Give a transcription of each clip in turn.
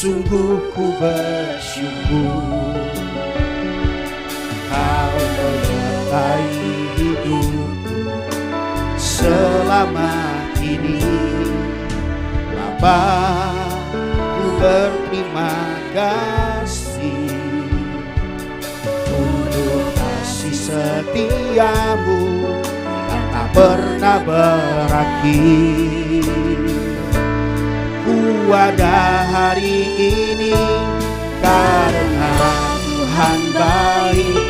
Sungguh ku bersyukur Kau menyertai hidupku selama ini. Bapa, ku berterima kasih untuk kasih setiamu yang tak pernah berakhir. Ku ada hari ini karena Tuhan baik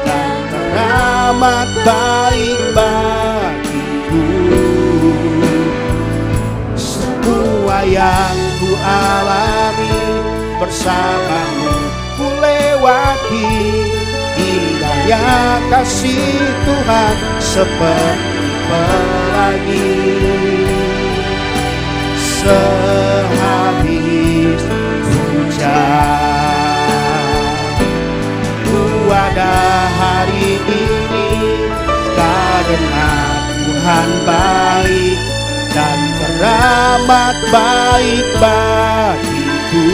dan teramat baik bagiku. Semua yang ku alami bersamamu ku lewati. Indahnya kasih Tuhan seperti pelangi. Sehabis hujan ku ada hari ini karena Tuhan baik dan teramat baik bagiku.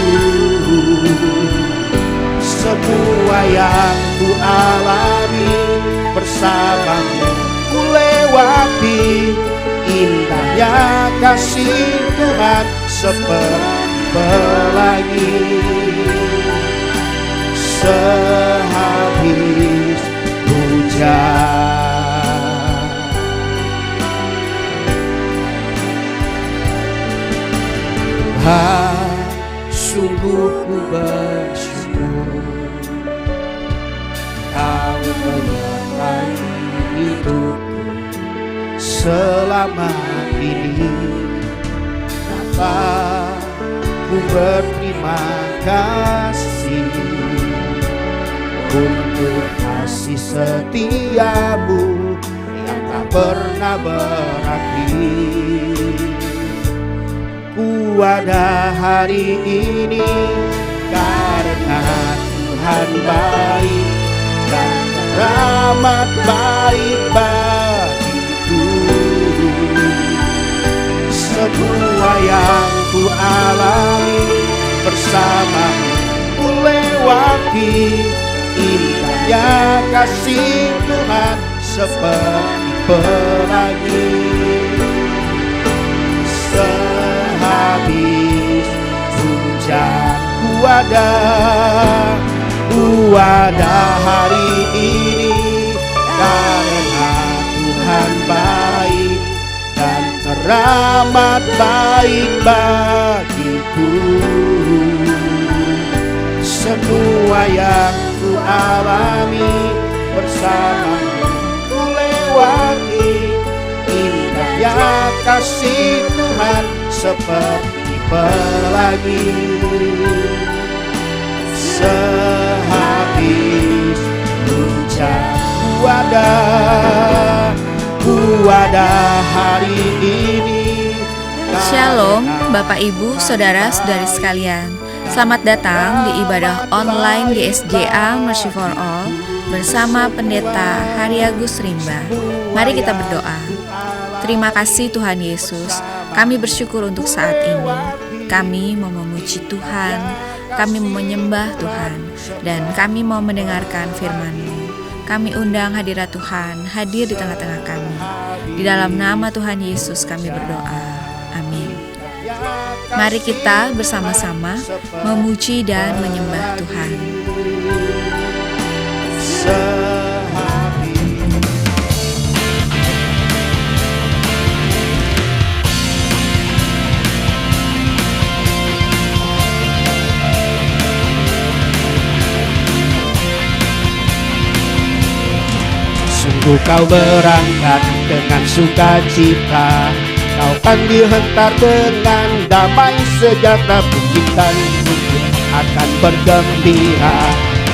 Semua yang ku alami bersamamu ku lewati. Indahnya kasih Tuhan seperti pelangi. Sehabis hujan Tuhan, sungguh ku bersyukur Kau menyertai hidupku selama ini. Bapa, ku berterima kasih untuk kasih setiamu yang tak pernah berakhir. Ku ada hari ini karena Tuhan baik dan teramat baik bagiku. Semua yang ku alami bersamamu ku lewati. Indahnya kasih Tuhan seperti pelangi. Sehabis hujan ku ada hari ini karena Tuhan baik dan teramat baik bagiku. Semua yang ku alami bersamamu ku lewati. Indahnya kasih Tuhan seperti pelangi. Sehabis hujan ku ada hari ini. Shalom Bapak Ibu Saudara-saudari sekalian. Selamat datang di ibadah online GSJA Mercy for All bersama Pendeta Haryagus Rimba. Mari kita berdoa. Terima kasih Tuhan Yesus, kami bersyukur untuk saat ini. Kami mau memuji Tuhan, kami mau menyembah Tuhan, dan kami mau mendengarkan firman-Mu. Kami undang hadirat Tuhan hadir di tengah-tengah kami. Di dalam nama Tuhan Yesus kami berdoa. Amin. Mari kita bersama-sama memuji dan menyembah Tuhan. Sungguh kau berangkat dengan sukacita, kau kan dihentar dengan damai sejahtera. Puji dan puji akan bergembira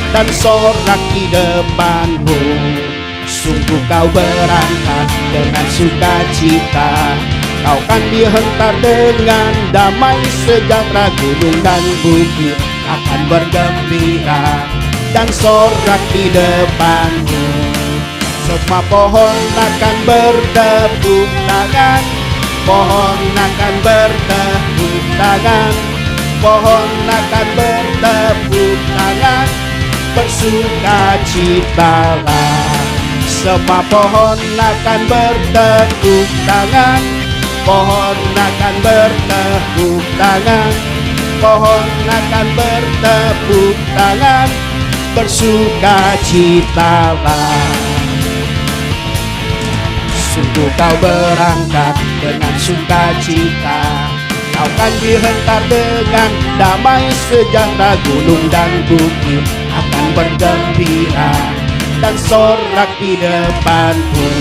dan sorak di depanmu. Sungguh kau berangkat dengan sukacita, kau kan dihentar dengan damai sejahtera. Gunung dan bukit akan bergembira dan sorak di depanmu. Semua pohon akan bertepuk tangan, pohon akan bertepuk tangan, pohon akan bertepuk tangan, bersukacitalah. Semua pohon akan bertepuk tangan, pohon akan bertepuk tangan, pohon akan bertepuk tangan, bersukacitalah. Sungguh kau berangkat dengan sukacita, kau kan dihentar dengan damai sejahtera. Gunung dan bukit akan bergembira dan sorak di depanmu.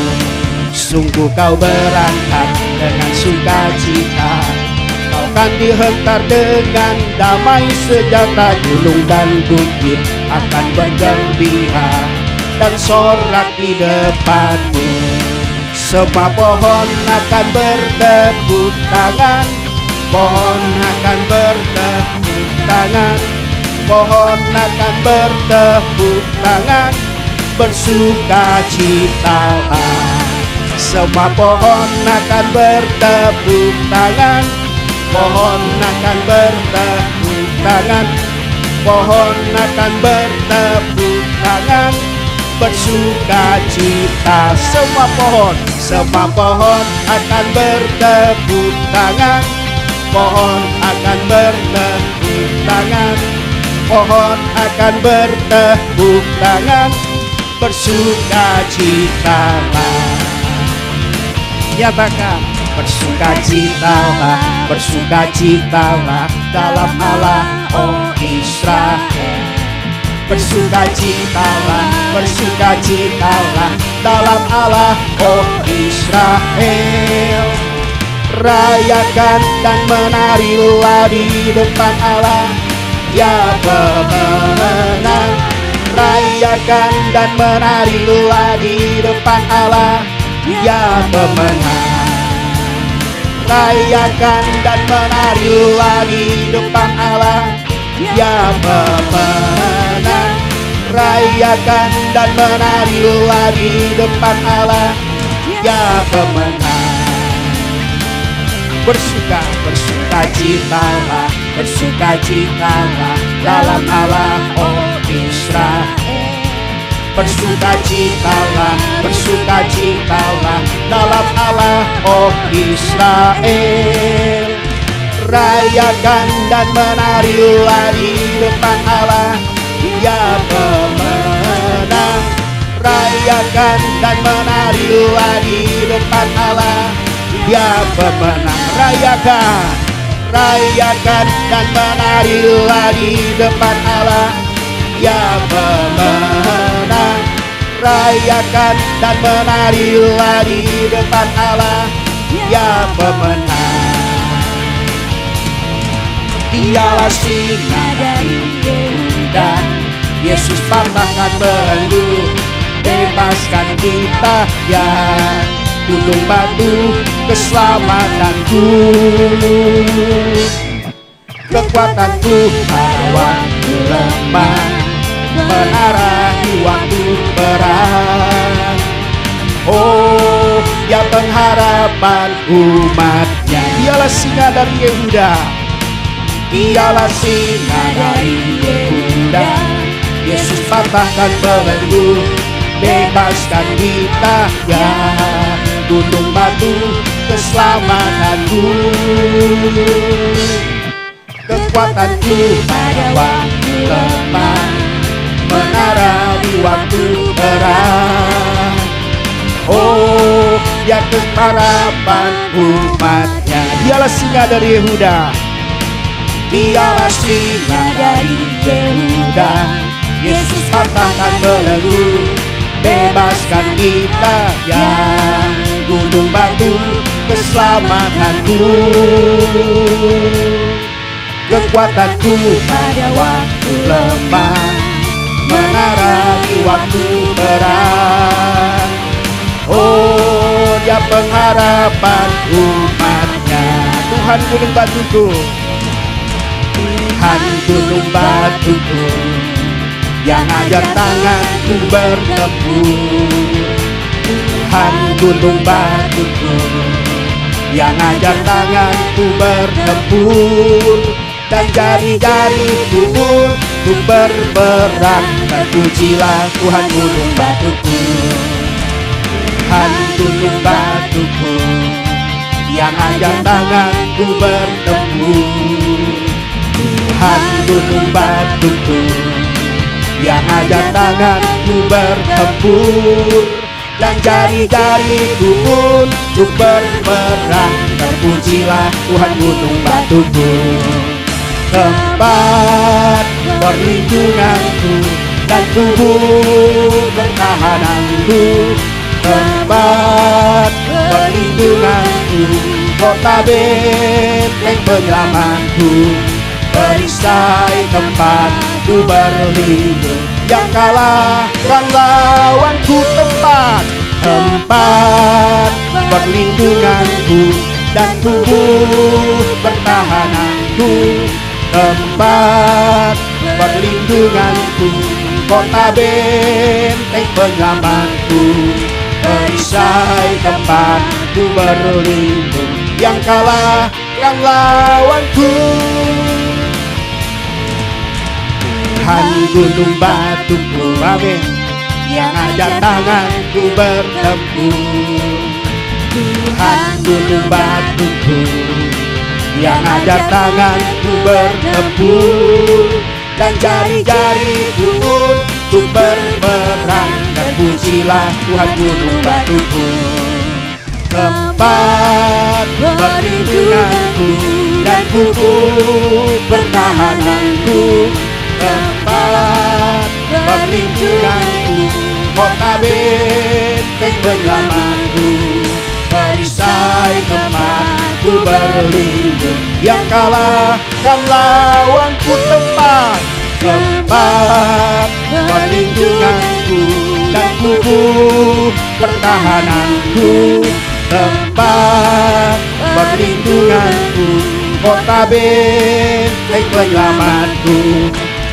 Sungguh kau berangkat dengan sukacita, kau kan dihentar dengan damai sejahtera. Gunung dan bukit akan bergembira dan sorak di depanmu. Semua pohon akan bertepuk tangan, pohon akan bertepuk tangan, pohon akan bertepuk tangan, bersukacitalah. Semua pohon akan bertepuk tangan, pohon akan bertepuk tangan, pohon akan bertepuk tangan, bersukacita. Semua pohon akan bertepuk tangan, pohon akan bertepuk tangan, pohon akan bertepuk tangan, bersukacitalah. Nyatakan, bersukacitalah, bersukacitalah dalam Allah, oh Israel. Bersukacitalah, bersukacitalah dalam Allah, oh Israel. Rayakan dan menarilah di depan Allah, ya pemenang. Rayakan dan menarilah di depan Allah, ya pemenang. Rayakan dan menarilah di depan Allah, ya pemenang. Rayakan dan menarilah di depan Allah, ya pemenang. Bersukacitalah, bersukacitalah dalam Allah, oh Israel. Bersukacitalah, bersukacitalah dalam Allah, oh Israel. Rayakan dan menarilah di depan Allah, ya pemenang. Rayakan dan menarilah di depan Allah, ya pemenang. Rayakan, rayakan dan menarilah di depan Allah, ya pemenang. Rayakan dan menarilah di depan Allah, ya pemenang. Dialah singa dari Yehuda, Yesus patahkan belenggu, bebaskan kita, ya gunung batu keselamatanku. Kekuatanku pada waktu lemah, menara di waktu perang. Oh, ya pengharapan umatnya. Dialah singa dari Yehuda, dialah singa dari Yehuda. Yesus patahkan belenggu, bebaskan kita, ya gunung batu keselamatanku. Kekuatanku pada waktu lemah, menara di waktu perang. Oh, ya pengharapan umatnya. Dialah singa dari Yehuda, dialah singa dari Yehuda. Yesus patahkan belenggu, bebaskan kita, ya gunung batu keselamatanku. Kekuatanku pada waktu lemah, menara di waktu perang. Oh, dia pengharapan umatnya. Tuhan gunung batuku, Tuhan gunung batuku, yang ajar tanganku bertempur. Tuhan gunung batuku, yang ajar tanganku bertempur. dan jari-jariku untuk berperang. Terpujilah Tuhan gunung batuku, Tuhan gunung batuku, yang ajar tanganku bertempur. Tuhan gunung batuku, yang ajar tanganku bertempur, dan jari-jariku untuk berperang. Terpujilah Tuhan gunung batuku, tempat perlindunganku dan tubuh pertahananku, tempat perlindunganku, kota benteng penyelamatku, perisai tempatku berlindung. Yang kalahkan lawanku, tempat perlindunganku dan tubuh pertahananku, tempat perlindunganku, kota benteng penyelamatku, perisai tempatku berlindung. Yang kalahkan lawanku, Tuhan gunung batuku, amin, yang ajar tanganku bertempur. Tuhan gunung batuku, yang ajar tanganku bertempur, dan jari-jariku untuk berperang. Terpujilah Tuhan gunung batuku, tempat perlindunganku dan kubu pertahananku, tempat perlindunganku, kota benteng penyelamatku, perisai tempatku berlindung. Yang kalahkan lawanku, tempat perlindunganku dan kubu pertahananku, tempat perlindunganku, kota benteng penyelamatku,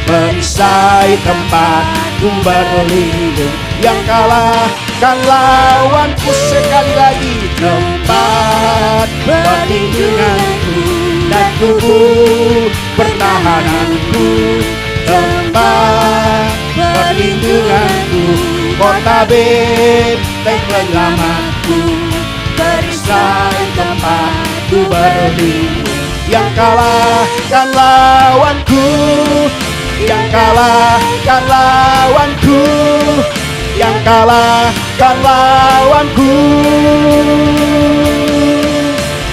perisai tempatku berlindung. Yang kalahkan lawanku, sekali lagi, tempat perlindunganku dan tubuh pertahananku, tempat perlindunganku, kota benteng penyelamatku, perisai tempatku berlindung. Yang kalahkan lawanku, yang kalahkan lawanku, yang kalahkan lawanku.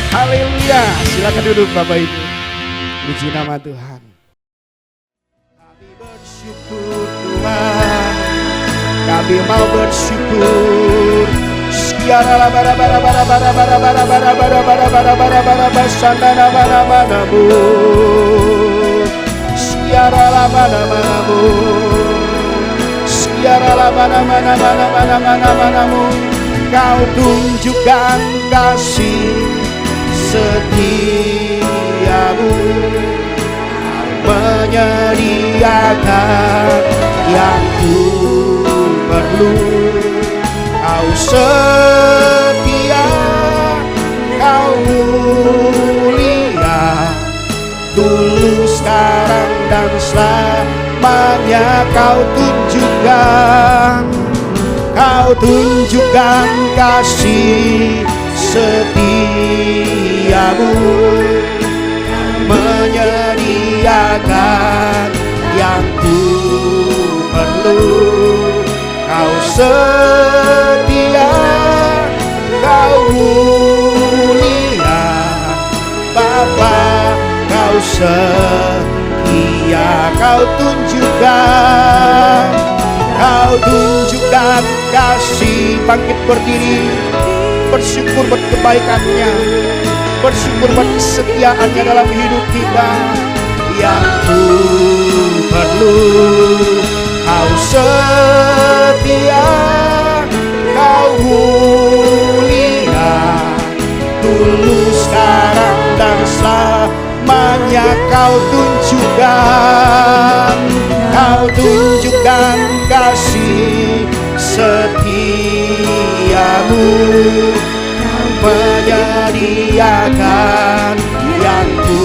Haleluya. Silakan duduk Bapak Ibu. Puji nama Tuhan. Kami bersyukur Tuhan, kami mau bersyukur. Sekiara bara bara bara bara bara bara bara bara bara bara bara bara basandana mana manamu. Sekiara mana manamu. Sekiara mana mana mana mana mana manamu. Kau tunjukkan kasih setiamu, menyediakan yang ku perlu. Kau setia, kau mulia, tulus sekarang dan selamanya. Kau tunjukkan kasih setiamu, menyediakan yang ku perlu. Kau setia, kau mulia, Bapa, kau setia. Kau tunjukkan kasih. Bangkit berdiri, bersyukur buat kebaikannya, bersyukur buat kesetiaannya dalam hidup kita. Yang ku perlu, kau setia, kau mulia, tulus sekarang dan selamanya. Kau tunjukkan kasih setiamu, menyediakan yang ku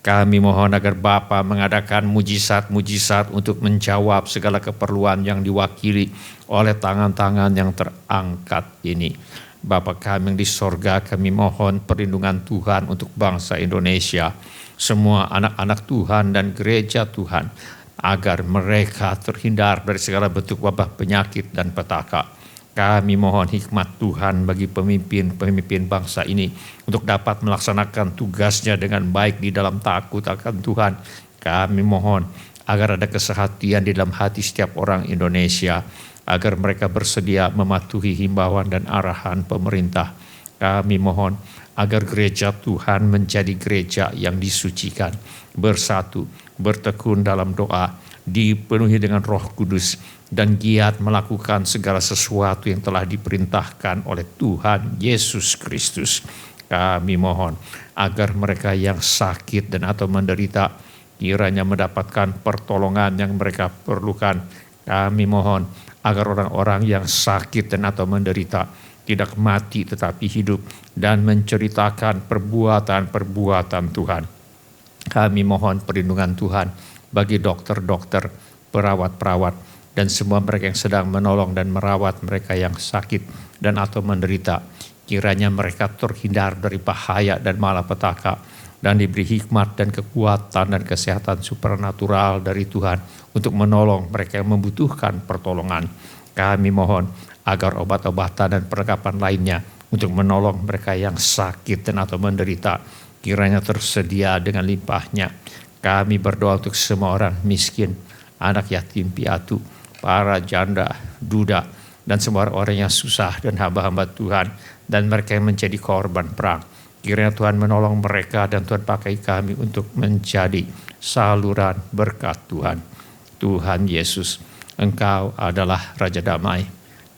Kami mohon agar Bapa mengadakan mujizat-mujizat untuk menjawab segala keperluan yang diwakili oleh tangan-tangan yang terangkat ini. Bapa kami yang di sorga, kami mohon perlindungan Tuhan untuk bangsa Indonesia, semua anak-anak Tuhan dan gereja Tuhan, agar mereka terhindar dari segala bentuk wabah penyakit dan petaka. Kami mohon hikmat Tuhan bagi pemimpin bangsa ini untuk dapat melaksanakan tugasnya dengan baik di dalam takut akan Tuhan. Kami mohon agar ada kesehatian di dalam hati setiap orang Indonesia, agar mereka bersedia mematuhi himbauan dan arahan pemerintah. Kami mohon agar gereja Tuhan menjadi gereja yang disucikan, bersatu, bertekun dalam doa, dipenuhi dengan Roh Kudus, dan giat melakukan segala sesuatu yang telah diperintahkan oleh Tuhan Yesus Kristus. Kami mohon agar mereka yang sakit dan atau menderita kiranya mendapatkan pertolongan yang mereka perlukan. Kami mohon agar orang-orang yang sakit dan atau menderita tidak mati tetapi hidup dan menceritakan perbuatan-perbuatan Tuhan. Kami mohon perlindungan Tuhan bagi dokter-dokter, perawat-perawat, dan semua mereka yang sedang menolong dan merawat mereka yang sakit dan atau menderita. Kiranya mereka terhindar dari bahaya dan malapetaka dan diberi hikmat dan kekuatan dan kesehatan supernatural dari Tuhan untuk menolong mereka yang membutuhkan pertolongan. Kami mohon agar obat-obatan dan perlengkapan lainnya untuk menolong mereka yang sakit dan atau menderita kiranya tersedia dengan limpahnya. Kami berdoa untuk semua orang miskin, anak yatim piatu, para janda, duda, dan semua orang yang susah dan hamba-hamba Tuhan, dan mereka yang menjadi korban perang. Kiranya Tuhan menolong mereka dan Tuhan pakai kami untuk menjadi saluran berkat Tuhan. Tuhan Yesus, Engkau adalah Raja Damai.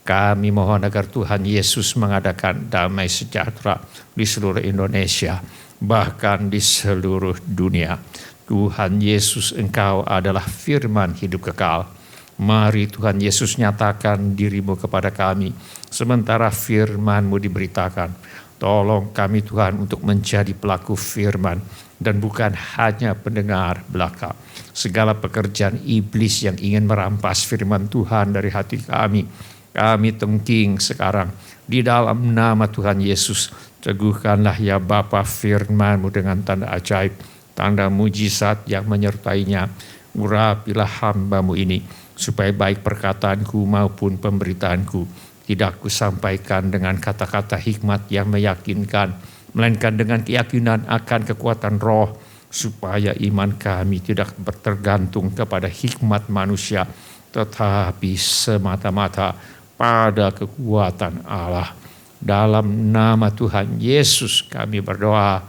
Kami mohon agar Tuhan Yesus mengadakan damai sejahtera di seluruh Indonesia, bahkan di seluruh dunia. Tuhan Yesus, Engkau adalah firman hidup kekal. Mari Tuhan Yesus nyatakan dirimu kepada kami, sementara firman-Mu diberitakan. Tolong kami Tuhan untuk menjadi pelaku firman, dan bukan hanya pendengar belaka. Segala pekerjaan iblis yang ingin merampas firman Tuhan dari hati kami tengking sekarang. Di dalam nama Tuhan Yesus, teguhkanlah ya Bapa firman-Mu dengan tanda ajaib, tanda mujizat yang menyertainya. Urapilah hamba-Mu ini, supaya baik perkataanku maupun pemberitaanku tidak kusampaikan dengan kata-kata hikmat yang meyakinkan, melainkan dengan keyakinan akan kekuatan roh, supaya iman kami tidak bertergantung kepada hikmat manusia, tetapi semata-mata pada kekuatan Allah. Dalam nama Tuhan Yesus kami berdoa.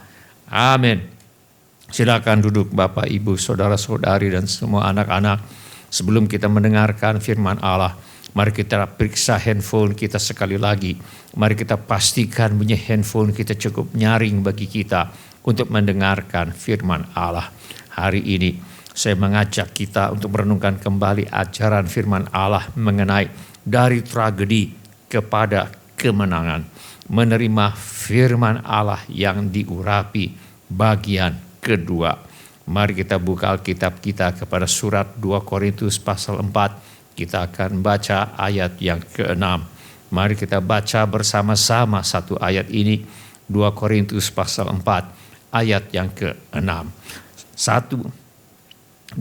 Amin. Silakan duduk Bapak, Ibu, Saudara-saudari, dan semua anak-anak. Sebelum kita mendengarkan firman Allah, mari kita periksa handphone kita sekali lagi. Mari kita pastikan bunyi handphone kita cukup nyaring bagi kita untuk mendengarkan firman Allah. Hari ini saya mengajak kita untuk merenungkan kembali ajaran firman Allah mengenai dari tragedi kepada kemenangan. Menerima firman Allah yang diurapi bagian kedua. Mari kita buka Alkitab kita kepada surat 2 Korintus pasal 4. Kita akan baca ayat yang ke-6. Mari kita baca bersama-sama satu ayat ini. 2 Korintus pasal 4 ayat yang ke-6. 1, 2,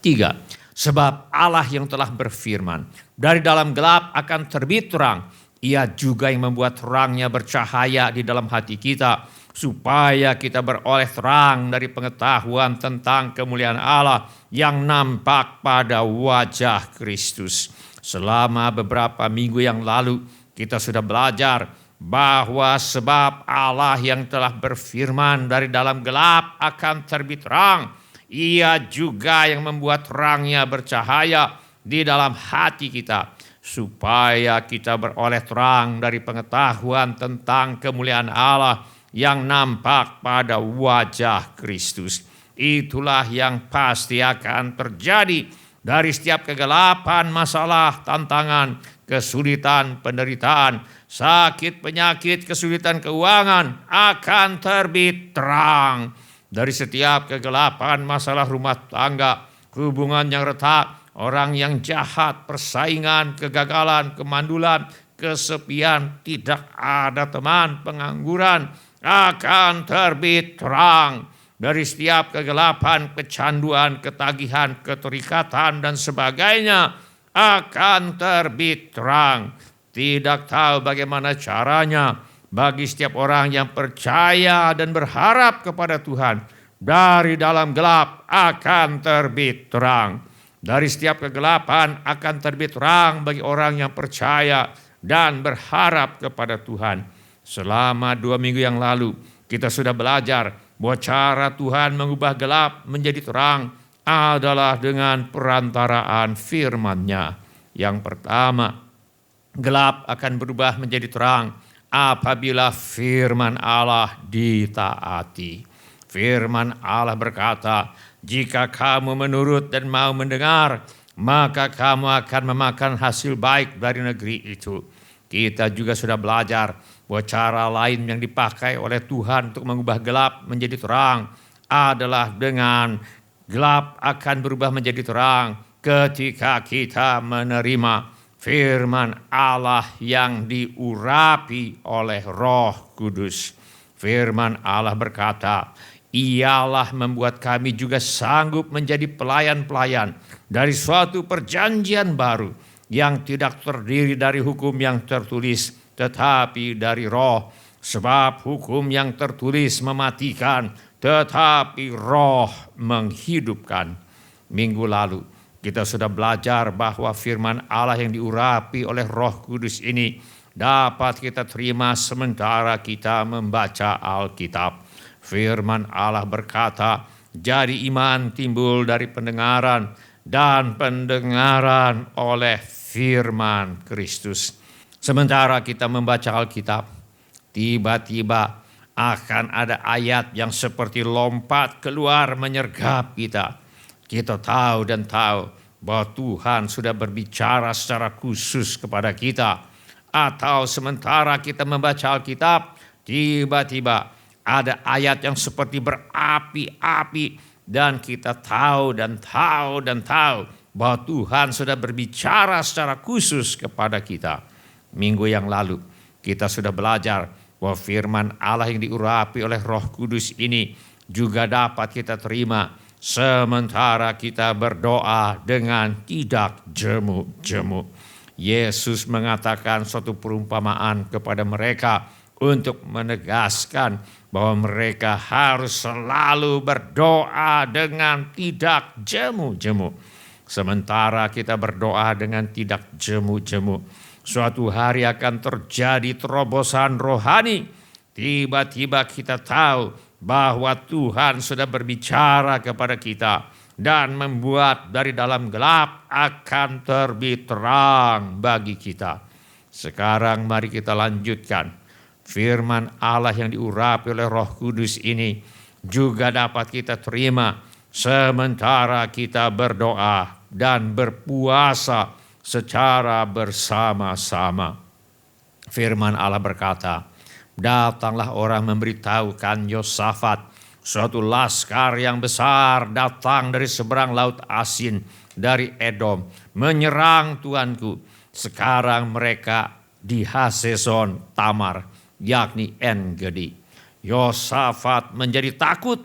3. Sebab Allah yang telah berfirman, dari dalam gelap akan terbit terang. Ia juga yang membuat terangnya bercahaya di dalam hati kita, supaya kita beroleh terang dari pengetahuan tentang kemuliaan Allah yang nampak pada wajah Kristus. Selama beberapa minggu yang lalu kita sudah belajar bahwa sebab Allah yang telah berfirman dari dalam gelap akan terbit terang, Ia juga yang membuat terangnya bercahaya di dalam hati kita, supaya kita beroleh terang dari pengetahuan tentang kemuliaan Allah yang nampak pada wajah Kristus. Itulah yang pasti akan terjadi dari setiap kegelapan, masalah, tantangan, kesulitan, penderitaan, sakit, penyakit, kesulitan keuangan, akan terbit terang. dari setiap kegelapan masalah rumah tangga, hubungan yang retak, orang yang jahat, persaingan, kegagalan, kemandulan, kesepian, tidak ada teman, pengangguran, akan terbit terang. Dari setiap kegelapan, kecanduan, ketagihan, keterikatan, dan sebagainya akan terbit terang. Tidak tahu bagaimana caranya bagi setiap orang yang percaya dan berharap kepada Tuhan. Dari dalam gelap akan terbit terang. Dari setiap kegelapan akan terbit terang bagi orang yang percaya dan berharap kepada Tuhan. Selama 2 minggu yang lalu kita sudah belajar bahwa cara Tuhan mengubah gelap menjadi terang adalah dengan perantaraan firman-Nya. Yang pertama, gelap akan berubah menjadi terang apabila firman Allah ditaati. Firman Allah berkata, jika kamu menurut dan mau mendengar, maka kamu akan memakan hasil baik dari negeri itu. Kita juga sudah belajar bahwa cara lain yang dipakai oleh Tuhan untuk mengubah gelap menjadi terang adalah dengan gelap akan berubah menjadi terang ketika kita menerima firman Allah yang diurapi oleh Roh Kudus. Firman Allah berkata, Ialah membuat kami juga sanggup menjadi pelayan-pelayan dari suatu perjanjian baru yang tidak terdiri dari hukum yang tertulis, tetapi dari Roh. Sebab hukum yang tertulis mematikan, tetapi Roh menghidupkan. Minggu lalu kita sudah belajar bahwa firman Allah yang diurapi oleh Roh Kudus ini dapat kita terima sementara kita membaca Alkitab. Firman Allah berkata, jadi iman timbul dari pendengaran, dan pendengaran oleh firman Kristus. Sementara kita membaca Alkitab, tiba-tiba akan ada ayat yang seperti lompat keluar menyergap kita. Kita tahu dan tahu bahwa Tuhan sudah berbicara secara khusus kepada kita. Atau sementara kita membaca Alkitab, tiba-tiba ada ayat yang seperti berapi-api dan kita tahu dan tahu dan tahu bahwa Tuhan sudah berbicara secara khusus kepada kita. Minggu yang lalu kita sudah belajar bahwa firman Allah yang diurapi oleh Roh Kudus ini juga dapat kita terima sementara kita berdoa dengan tidak jemu-jemu. Yesus mengatakan suatu perumpamaan kepada mereka untuk menegaskan bahwa mereka harus selalu berdoa dengan tidak jemu-jemu. Sementara kita berdoa dengan tidak jemu-jemu, suatu hari akan terjadi terobosan rohani. Tiba-tiba kita tahu bahwa Tuhan sudah berbicara kepada kita dan membuat dari dalam gelap akan terbit terang bagi kita. Sekarang mari kita lanjutkan. Firman Allah yang diurapi oleh Roh Kudus ini juga dapat kita terima sementara kita berdoa dan berpuasa secara bersama-sama. Firman Allah berkata, datanglah orang memberitahukan Yosafat, suatu laskar yang besar datang dari seberang laut asin, dari Edom, menyerang Tuanku. Sekarang mereka di Haseson Tamar, yakni En-Gedi. Yosafat menjadi takut,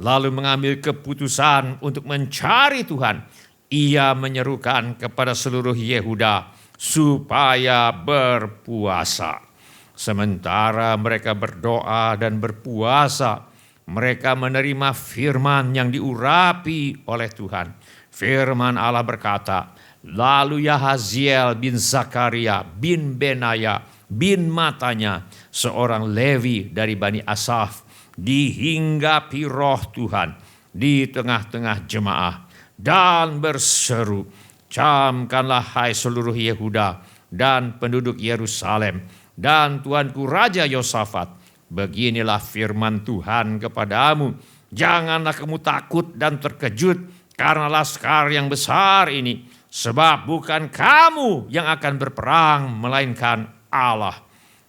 lalu mengambil keputusan untuk mencari Tuhan. Ia menyerukan kepada seluruh Yehuda supaya berpuasa. Sementara mereka berdoa dan berpuasa, mereka menerima firman yang diurapi oleh Tuhan. Firman Allah berkata, lalu Yahaziel bin Zakaria bin Benaya bin Matanya, seorang Lewi dari Bani Asaf, dihinggapi roh Tuhan di tengah-tengah jemaah dan berseru, camkanlah hai seluruh Yehuda dan penduduk Yerusalem dan Tuanku Raja Yosafat, beginilah firman Tuhan kepadamu, janganlah kamu takut dan terkejut karena laskar yang besar ini, sebab bukan kamu yang akan berperang, melainkan Allah.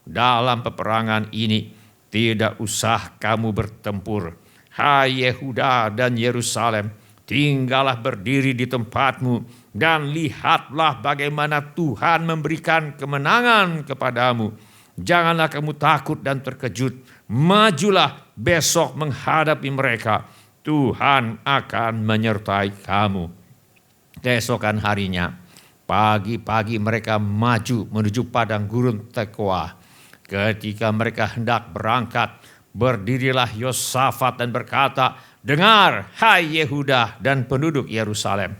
Dalam peperangan ini tidak usah kamu bertempur, Hai Yehuda dan Yerusalem, tinggallah berdiri di tempatmu dan lihatlah bagaimana Tuhan memberikan kemenangan kepadamu. Janganlah kamu takut dan terkejut. Majulah besok menghadapi mereka. Tuhan akan menyertai kamu. Keesokan harinya, pagi-pagi mereka maju menuju padang gurun Tekoa. Ketika mereka hendak berangkat, berdirilah Yosafat dan berkata, "Dengar, hai Yehuda dan penduduk Yerusalem,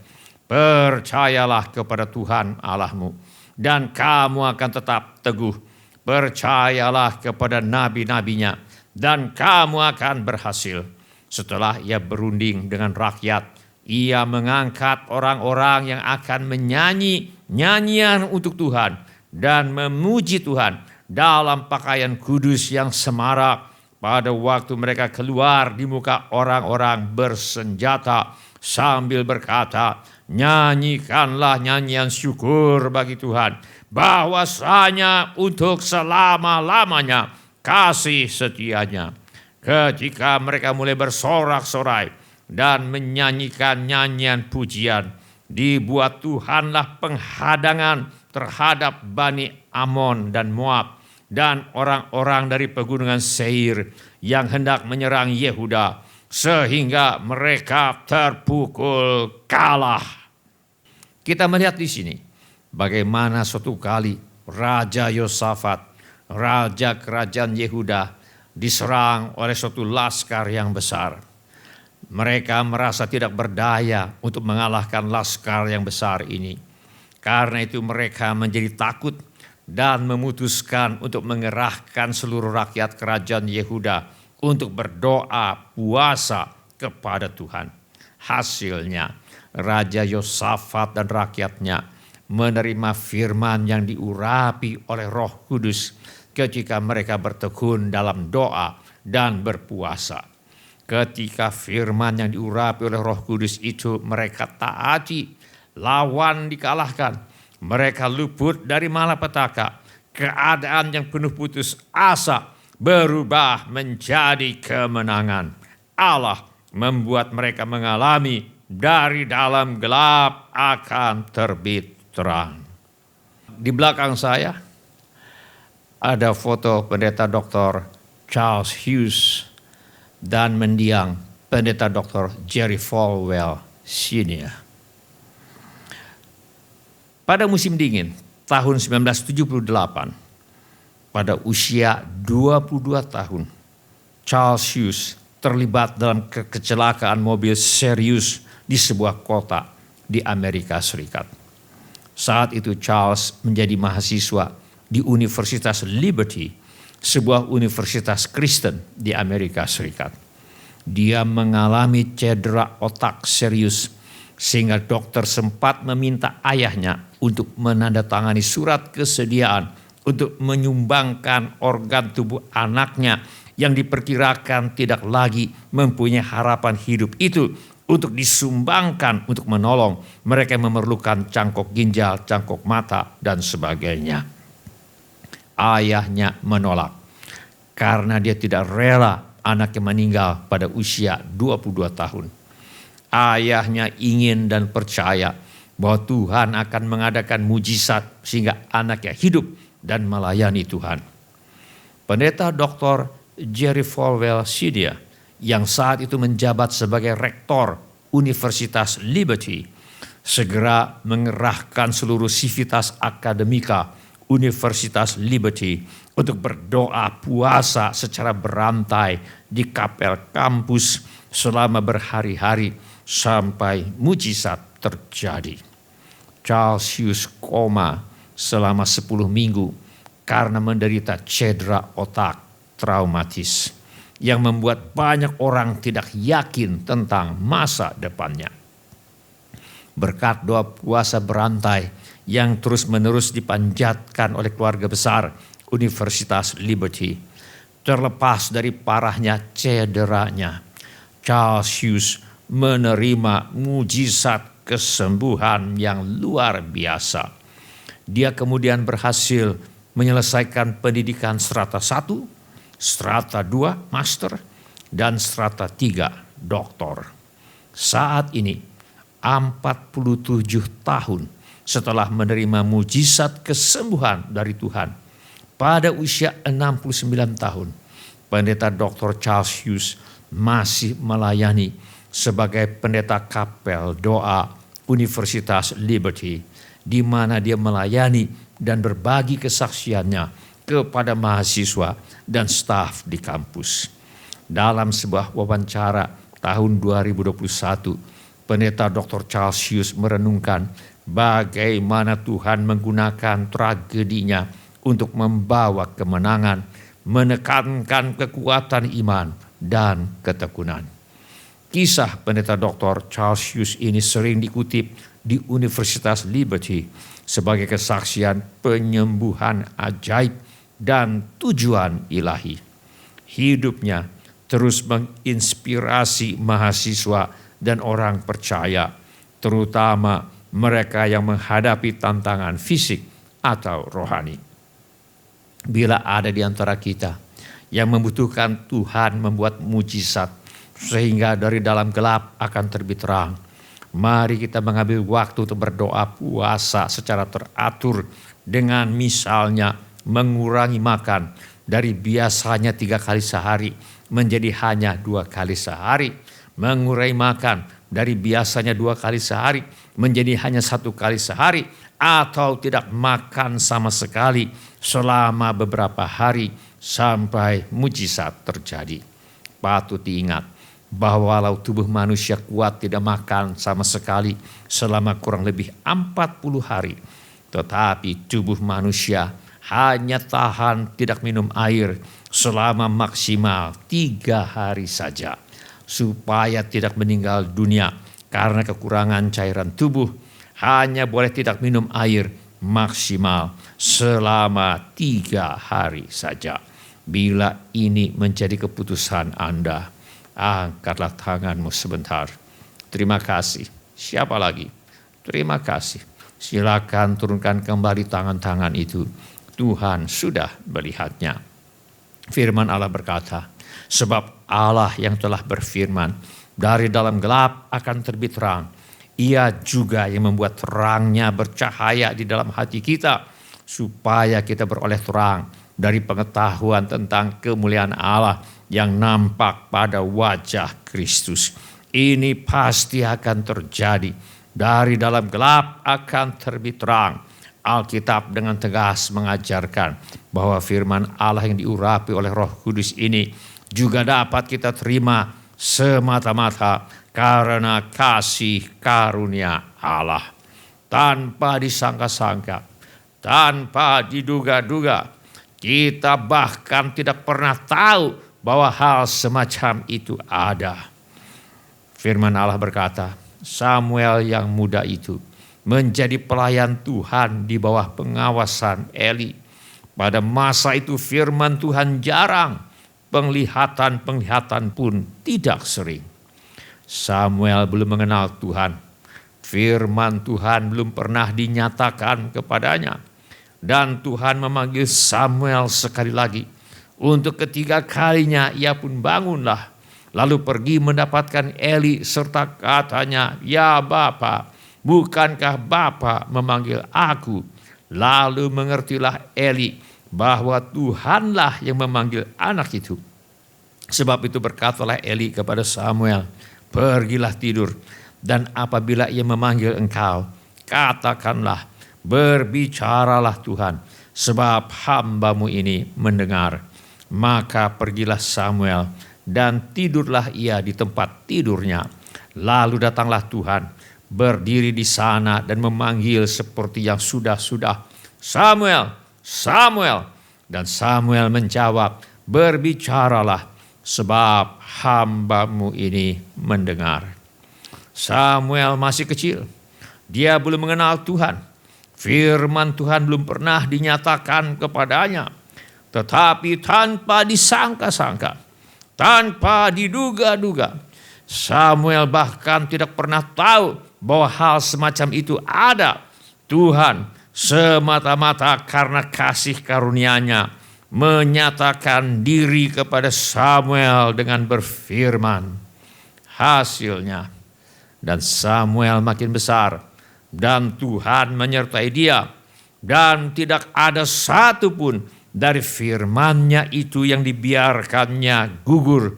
percayalah kepada Tuhan Allahmu, dan kamu akan tetap teguh. Percayalah kepada nabi-nabinya, dan kamu akan berhasil." Setelah ia berunding dengan rakyat, ia mengangkat orang-orang yang akan menyanyi nyanyian untuk Tuhan dan memuji Tuhan dalam pakaian kudus yang semarak pada waktu mereka keluar di muka orang-orang bersenjata sambil berkata, "Nyanyikanlah nyanyian syukur bagi Tuhan, bahwasanya untuk selama-lamanya kasih setianya." Ketika mereka mulai bersorak-sorai dan menyanyikan nyanyian pujian, dibuat Tuhanlah penghadangan terhadap Bani Amon dan Moab dan orang-orang dari pegunungan Seir yang hendak menyerang Yehuda, sehingga mereka terpukul kalah. Kita melihat di sini bagaimana suatu kali Raja Yosafat, raja kerajaan Yehuda, diserang oleh suatu laskar yang besar. Mereka merasa tidak berdaya untuk mengalahkan laskar yang besar ini. Karena itu mereka menjadi takut dan memutuskan untuk mengerahkan seluruh rakyat kerajaan Yehuda untuk berdoa puasa kepada Tuhan. Hasilnya, Raja Yosafat dan rakyatnya menerima firman yang diurapi oleh Roh Kudus ketika mereka bertekun dalam doa dan berpuasa. Ketika firman yang diurapi oleh Roh Kudus itu mereka taati, lawan dikalahkan, mereka luput dari malapetaka, keadaan yang penuh putus asa berubah menjadi kemenangan. Allah membuat mereka mengalami dari dalam gelap akan terbit terang. Di belakang saya ada foto pendeta Dr. Charles Hughes dan mendiang pendeta Dr. Jerry Falwell Sr. Pada musim dingin tahun 1978, pada usia 22 tahun, Charles Hughes terlibat dalam kecelakaan mobil serius di sebuah kota di Amerika Serikat. Saat itu Charles menjadi mahasiswa di Universitas Liberty, sebuah universitas Kristen di Amerika Serikat. Dia mengalami cedera otak serius sehingga dokter sempat meminta ayahnya untuk menandatangani surat kesediaan untuk menyumbangkan organ tubuh anaknya yang diperkirakan tidak lagi mempunyai harapan hidup itu untuk disumbangkan untuk menolong mereka yang memerlukan cangkok ginjal, cangkok mata, dan sebagainya. Ayahnya menolak karena dia tidak rela anaknya meninggal pada usia 22 tahun. Ayahnya ingin dan percaya bahwa Tuhan akan mengadakan mujizat sehingga anaknya hidup dan melayani Tuhan. Pendeta Dr. Jerry Falwell Sr. yang saat itu menjabat sebagai rektor Universitas Liberty segera mengerahkan seluruh sivitas akademika Universitas Liberty untuk berdoa puasa secara berantai di kapel kampus selama berhari-hari sampai mujizat terjadi. Charles Hughes koma selama 10 minggu karena menderita cedera otak traumatis yang membuat banyak orang tidak yakin tentang masa depannya. Berkat doa puasa berantai yang terus-menerus dipanjatkan oleh keluarga besar Universitas Liberty, terlepas dari parahnya cederanya, Charles Hughes menerima mujizat kesembuhan yang luar biasa. Dia kemudian berhasil menyelesaikan pendidikan strata 1, strata 2, master, dan strata 3 doktor. Saat ini 47 tahun setelah menerima mujizat kesembuhan dari Tuhan, pada usia 69 tahun, Pendeta Dr. Charles Hughes masih melayani sebagai pendeta kapel doa Universitas Liberty, di mana dia melayani dan berbagi kesaksiannya kepada mahasiswa dan staf di kampus. Dalam sebuah wawancara tahun 2021, Pendeta Dr. Charles Hughes merenungkan bagaimana Tuhan menggunakan tragedinya untuk membawa kemenangan, menekankan kekuatan iman dan ketekunan. Kisah Pendeta Dr. Charles Hughes ini sering dikutip di Universitas Liberty sebagai kesaksian penyembuhan ajaib dan tujuan ilahi. Hidupnya terus menginspirasi mahasiswa dan orang percaya, terutama mereka yang menghadapi tantangan fisik atau rohani. Bila ada di antara kita yang membutuhkan Tuhan membuat mujizat sehingga dari dalam gelap akan terbit terang, mari kita mengambil waktu untuk berdoa puasa secara teratur dengan misalnya mengurangi makan dari biasanya 3 kali sehari menjadi hanya 2 kali sehari, mengurangi makan dari biasanya 2 kali sehari menjadi hanya 1 kali sehari, atau tidak makan sama sekali selama beberapa hari sampai mujizat terjadi. Patut diingat bahwa walau tubuh manusia kuat tidak makan sama sekali selama kurang lebih 40 hari, tetapi tubuh manusia hanya tahan tidak minum air selama maksimal 3 hari saja, supaya tidak meninggal dunia karena kekurangan cairan tubuh. Hanya boleh tidak minum air maksimal selama 3 hari saja. Bila ini menjadi keputusan Anda, angkatlah tanganmu sebentar. Terima kasih. Siapa lagi? Terima kasih. Silakan turunkan kembali tangan-tangan itu. Tuhan sudah melihatnya. Firman Allah berkata, sebab Allah yang telah berfirman, dari dalam gelap akan terbit terang. Ia juga yang membuat terangnya bercahaya di dalam hati kita, supaya kita beroleh terang dari pengetahuan tentang kemuliaan Allah yang nampak pada wajah Kristus. Ini pasti akan terjadi. Dari dalam gelap akan terbit terang. Alkitab dengan tegas mengajarkan bahwa firman Allah yang diurapi oleh Roh Kudus ini juga dapat kita terima semata-mata karena kasih karunia Allah. Tanpa disangka-sangka, tanpa diduga-duga, kita bahkan tidak pernah tahu bahwa hal semacam itu ada. Firman Allah berkata, Samuel yang muda itu menjadi pelayan Tuhan di bawah pengawasan Eli. Pada masa itu firman Tuhan jarang, penglihatan pun tidak sering. Samuel belum mengenal Tuhan. Firman Tuhan belum pernah dinyatakan kepadanya. Dan Tuhan memanggil Samuel sekali lagi. Untuk ketiga kalinya ia pun bangunlah. Lalu pergi mendapatkan Eli serta katanya, "Ya Bapa, bukankah Bapa memanggil aku?" Lalu mengertilah Eli bahwa Tuhanlah yang memanggil anak itu. Sebab itu berkatalah Eli kepada Samuel, "Pergilah tidur, dan apabila ia memanggil engkau, katakanlah, berbicaralah Tuhan, sebab hamba-Mu ini mendengar." Maka pergilah Samuel, dan tidurlah ia di tempat tidurnya. Lalu datanglah Tuhan, berdiri di sana dan memanggil seperti yang sudah-sudah, "Samuel, Samuel." Dan Samuel menjawab, "Berbicaralah, sebab hamba-Mu ini mendengar." Samuel masih kecil. Dia belum mengenal Tuhan. Firman Tuhan belum pernah dinyatakan kepadanya. Tetapi tanpa disangka-sangka, tanpa diduga-duga, Samuel bahkan tidak pernah tahu bahwa hal semacam itu ada. Tuhan semata-mata karena kasih karunia-Nya menyatakan diri kepada Samuel dengan berfirman. Hasilnya, dan Samuel makin besar, dan Tuhan menyertai dia, dan tidak ada satupun dari firman-Nya itu yang dibiarkannya gugur.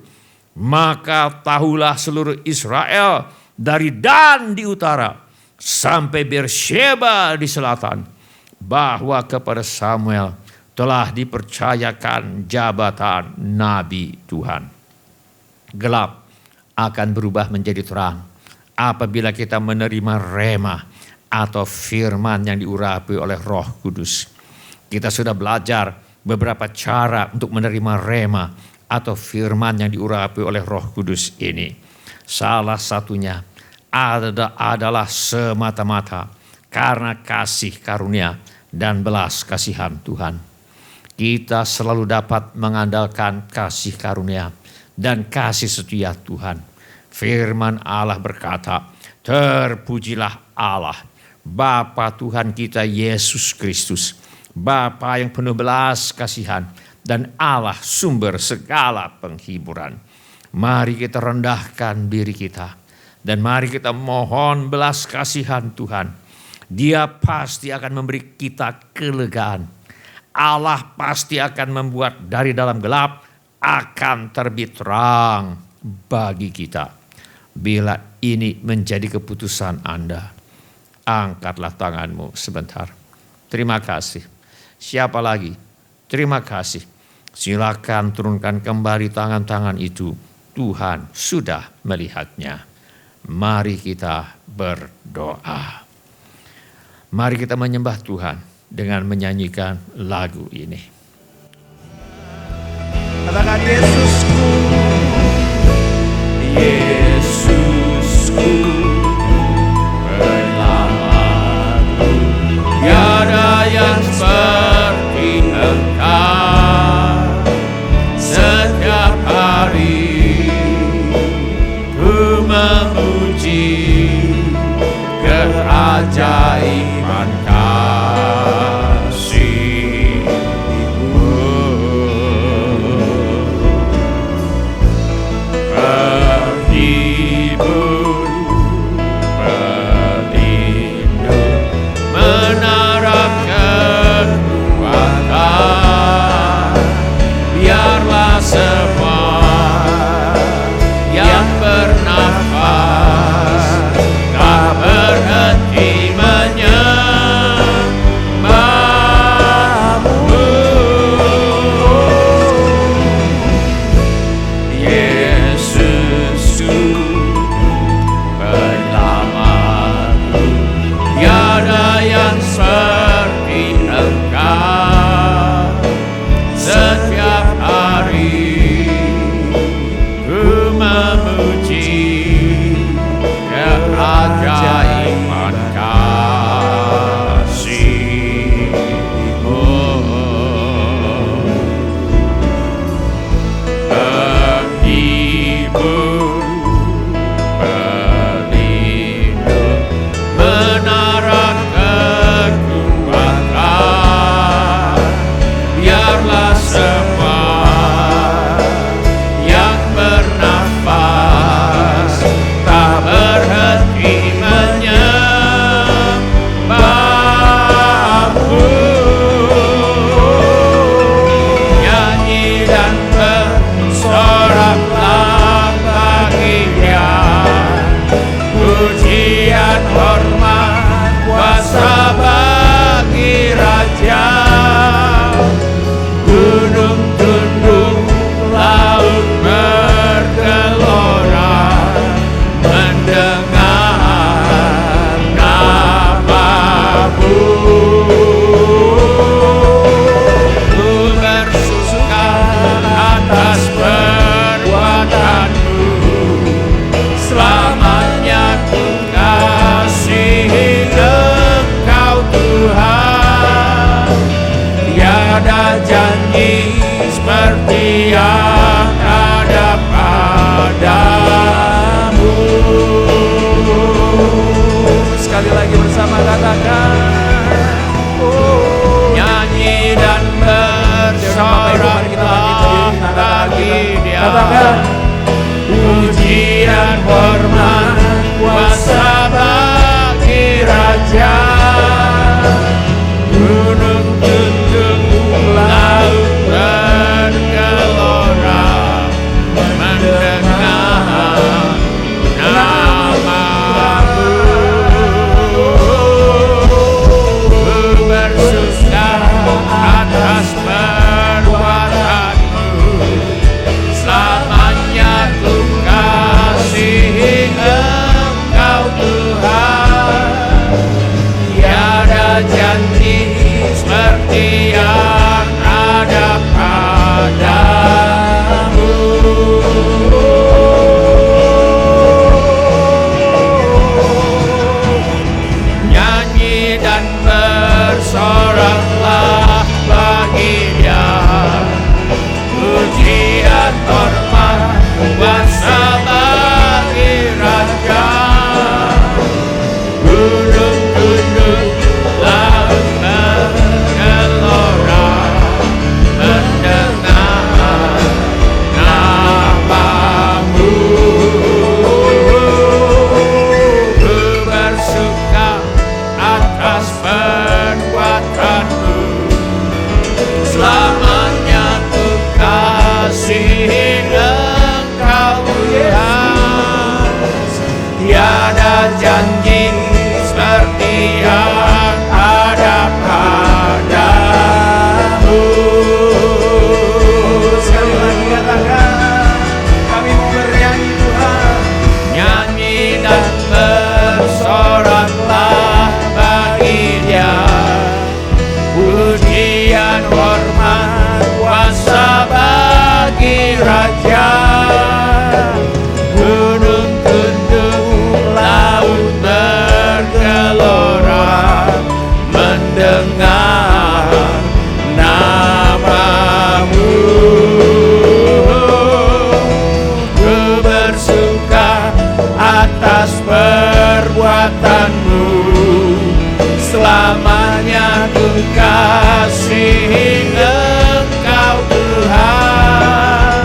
Maka tahulah seluruh Israel dari Dan di utara sampai Beersheba di selatan, bahwa kepada Samuel telah dipercayakan jabatan Nabi Tuhan. Gelap akan berubah menjadi terang apabila kita menerima rema atau firman yang diurapi oleh Roh Kudus. Kita sudah belajar beberapa cara untuk menerima rema atau firman yang diurapi oleh Roh Kudus ini. Salah satunya adalah semata-mata karena kasih karunia dan belas kasihan Tuhan. Kita selalu dapat mengandalkan kasih karunia dan kasih setia Tuhan. Firman Allah berkata, terpujilah Allah, Bapa Tuhan kita Yesus Kristus, Bapa yang penuh belas kasihan dan Allah sumber segala penghiburan. Mari kita rendahkan diri kita dan mari kita mohon belas kasihan Tuhan. Dia pasti akan memberi kita kelegaan. Allah pasti akan membuat dari dalam gelap akan terbit terang bagi kita. Bila ini menjadi keputusan Anda, angkatlah tanganmu sebentar. Terima kasih. Siapa lagi? Terima kasih. Silakan turunkan kembali tangan-tangan itu. Tuhan sudah melihatnya. Mari kita berdoa. Mari kita menyembah Tuhan dengan menyanyikan lagu ini. Katakan Yesusku, Yesusku, penyelamatku, tiada yang seperti Engkau. Setiap hari ku memuji keajaiban kasih-Mu. Penghibur, pelindung, menara kekuatan. Biarlah semua yang bernafas tak berhenti menyanyi. Katakan pujian hormat kuasa bagi Raja. Gunung tunduk, laut bergelora mendengar namamu. Ku bersuka atas perbuatanmu, selamanya ku kasihi Engkau Tuhan. Tiada janji seperti yang ada padamu. Nyanyi dan bersoraklah bagi Dia, pujian hormat kuasa bagi Raja. Gunung tunduk, laut bergelora mendengar namamu. Ku bersuka atas perbuatanmu, selamanya ku kasihi Engkau Tuhan. Tiada janji seperti yang ada padamu. sekali lagi katakan, kami mau bernyanyi Tuhan. Nyanyi dan bersoraklah bagi Dia, pujian hormat kuasa bagi Raja. Gunung tunduk, laut bergelora mendengar namamu. Ku bersuka atas perbuatanmu, selamanya ku kasihi Engkau Tuhan.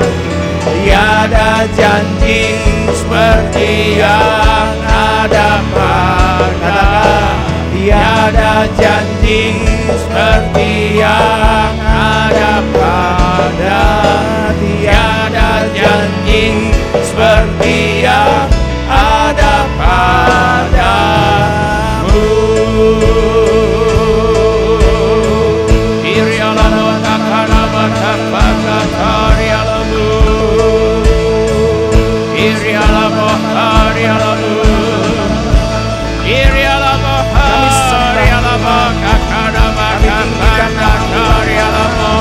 Tiada janji seperti yang ada padamu. Tiada janji seperti yang ada padamu. Tiada janji seperti yang ada padamu. Irialamu takanamu takapakatarialamu. Irialamu harialamu. Irialamu harialamu kakanamu kakapakatarialamu.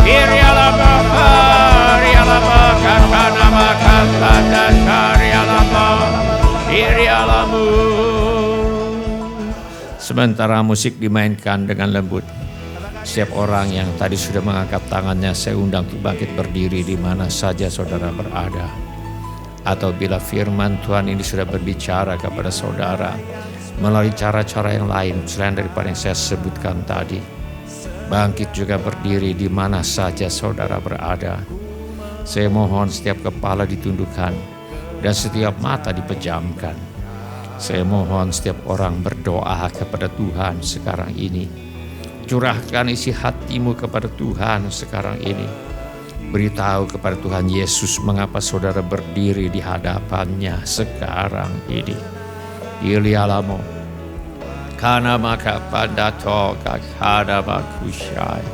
Irialamu harialamu kakanamu kakapakatarialamu. Irialamu. Sementara musik dimainkan dengan lembut, setiap orang yang tadi sudah mengangkat tangannya, saya undang untuk bangkit berdiri di mana saja saudara berada. Atau bila firman Tuhan ini sudah berbicara kepada saudara melalui cara-cara yang lain selain daripada yang saya sebutkan tadi, bangkit juga berdiri di mana saja saudara berada. Saya mohon setiap kepala ditundukkan dan setiap mata dipejamkan. Saya mohon setiap orang berdoa kepada Tuhan sekarang ini. Curahkan isi hatimu kepada Tuhan sekarang ini. Beritahu kepada Tuhan Yesus mengapa saudara berdiri di hadapannya sekarang ini. Ilialamo kana maka padato kakada makushai.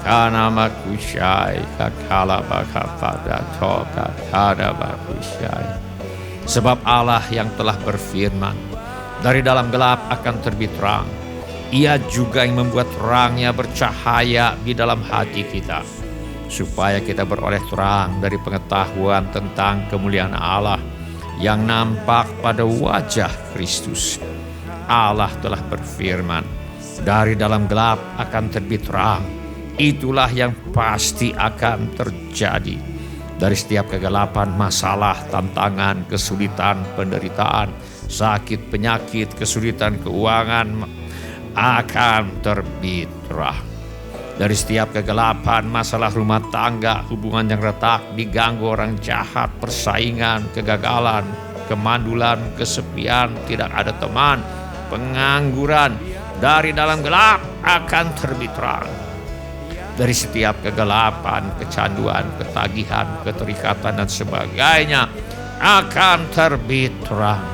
Kana makushai kakala maka padato kakada makushai. Sebab Allah yang telah berfirman, dari dalam gelap akan terbit terang. Ia juga yang membuat terangnya bercahaya di dalam hati kita, supaya kita beroleh terang dari pengetahuan tentang kemuliaan Allah yang nampak pada wajah Kristus. Allah telah berfirman, dari dalam gelap akan terbit terang. Itulah yang pasti akan terjadi. Dari setiap kegelapan, masalah, tantangan, kesulitan, penderitaan, sakit, penyakit, kesulitan keuangan akan terbit terang. Dari setiap kegelapan, masalah rumah tangga, hubungan yang retak, diganggu orang jahat, persaingan, kegagalan, kemandulan, kesepian, tidak ada teman, pengangguran, dari dalam gelap akan terbit terang. Dari setiap kegelapan, kecanduan, ketagihan, keterikatan dan sebagainya akan terbit terang.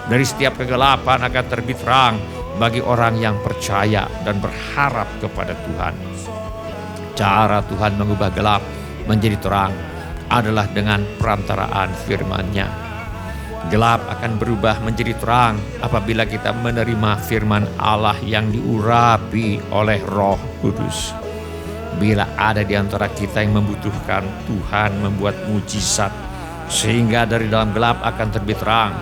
Dari setiap kegelapan akan terbit terang bagi orang yang percaya dan berharap kepada Tuhan. Cara Tuhan mengubah gelap menjadi terang adalah dengan perantaraan firman-Nya. Gelap akan berubah menjadi terang apabila kita menerima firman Allah yang diurapi oleh Roh Kudus. Bila ada di antara kita yang membutuhkan Tuhan membuat mujizat sehingga dari dalam gelap akan terbit terang,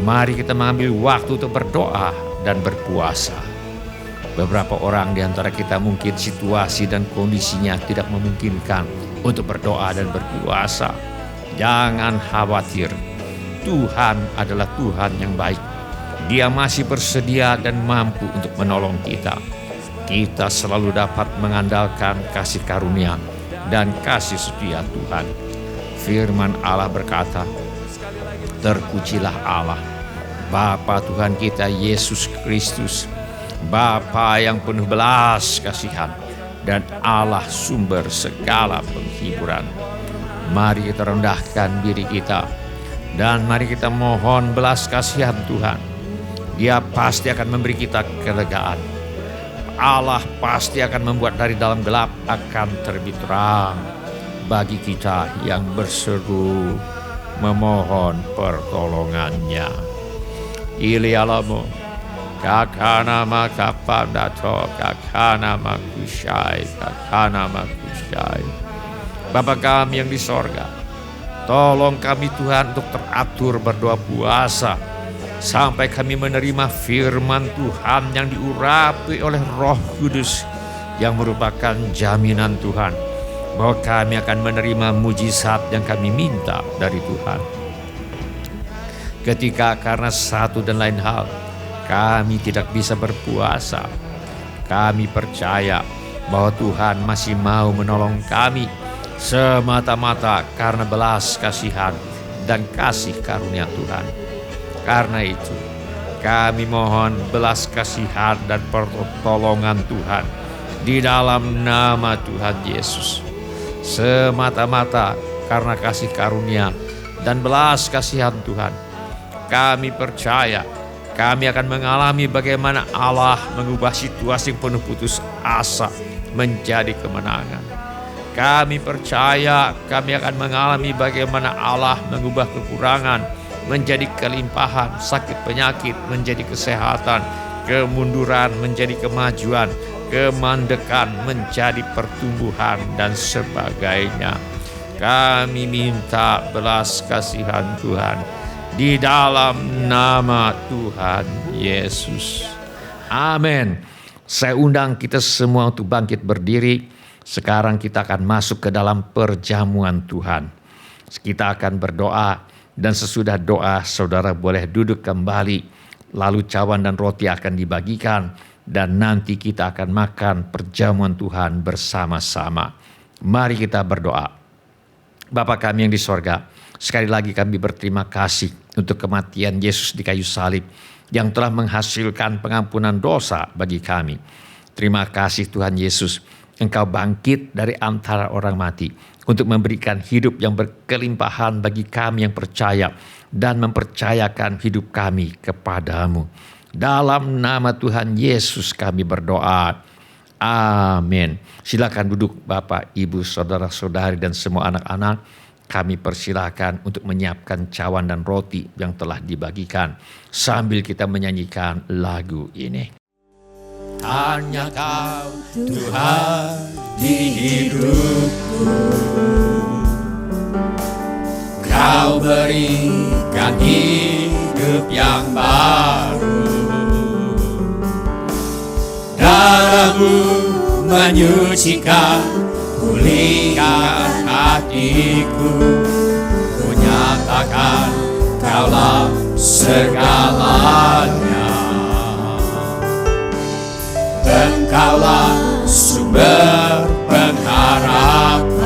mari kita mengambil waktu untuk berdoa dan berpuasa. Beberapa orang di antara kita mungkin situasi dan kondisinya tidak memungkinkan untuk berdoa dan berpuasa. Jangan khawatir, Tuhan adalah Tuhan yang baik. Dia masih bersedia dan mampu untuk menolong kita. Kita selalu dapat mengandalkan kasih karunia dan kasih setia Tuhan. Firman Allah berkata, terpujilah Allah, Bapa Tuhan kita Yesus Kristus, Bapa yang penuh belas kasihan dan Allah sumber segala penghiburan. Mari kita rendahkan diri kita dan mari kita mohon belas kasihan Tuhan. Dia pasti akan memberi kita kelegaan. Allah pasti akan membuat dari dalam gelap akan terbit terang bagi kita yang berseru memohon pertolongannya. Ilialamu kakana makapandato kakana makusyai kakana makusyai. Bapa kami yang di sorga, tolong kami Tuhan untuk teratur berdoa puasa sampai kami menerima firman Tuhan yang diurapi oleh Roh Kudus yang merupakan jaminan Tuhan bahwa kami akan menerima mujizat yang kami minta dari Tuhan. Ketika karena satu dan lain hal kami tidak bisa berpuasa, kami percaya bahwa Tuhan masih mau menolong kami semata-mata karena belas kasihan dan kasih karunia Tuhan. Karena itu, kami mohon belas kasihan dan pertolongan Tuhan di dalam nama Tuhan Yesus. Semata-mata karena kasih karunia dan belas kasihan Tuhan, kami percaya kami akan mengalami bagaimana Allah mengubah situasi yang penuh putus asa menjadi kemenangan. Kami percaya kami akan mengalami bagaimana Allah mengubah kekurangan menjadi kelimpahan, sakit penyakit menjadi kesehatan, kemunduran menjadi kemajuan, kemandekan menjadi pertumbuhan dan sebagainya. Kami minta belas kasihan Tuhan di dalam nama Tuhan Yesus. Amin. Saya undang kita semua untuk bangkit berdiri. Sekarang kita akan masuk ke dalam perjamuan Tuhan. Kita akan berdoa dan sesudah doa saudara boleh duduk kembali. Lalu cawan dan roti akan dibagikan dan nanti kita akan makan perjamuan Tuhan bersama-sama. Mari kita berdoa. Bapa kami yang di sorga, sekali lagi kami berterima kasih untuk kematian Yesus di kayu salib yang telah menghasilkan pengampunan dosa bagi kami. Terima kasih Tuhan Yesus, Engkau bangkit dari antara orang mati untuk memberikan hidup yang berkelimpahan bagi kami yang percaya dan mempercayakan hidup kami kepadamu. Dalam nama Tuhan Yesus kami berdoa. Amin. Silakan duduk Bapak, Ibu, saudara-saudari dan semua anak-anak. Kami persilahkan untuk menyiapkan cawan dan roti yang telah dibagikan sambil kita menyanyikan lagu ini. Hanya Kau Tuhan di hidupku, Kau berikan hidup yang baru. Darah-Mu menyucikan, pulihkan hatiku. Ku nyatakan Kaulah segalanya. Engkaulah sumber pengharapan.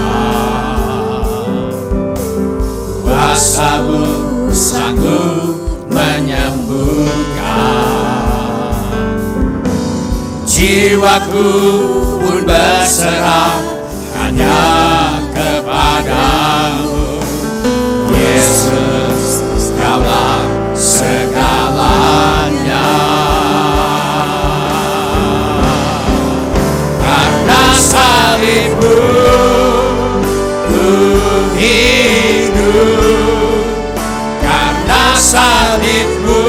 Kuasa-Mu sanggup menyembuhkan. Jiwaku pun berserah hanya kepadamu, Yesus, Kaulah segalanya. Karena salib-Mu ku hidup, karena salib-Mu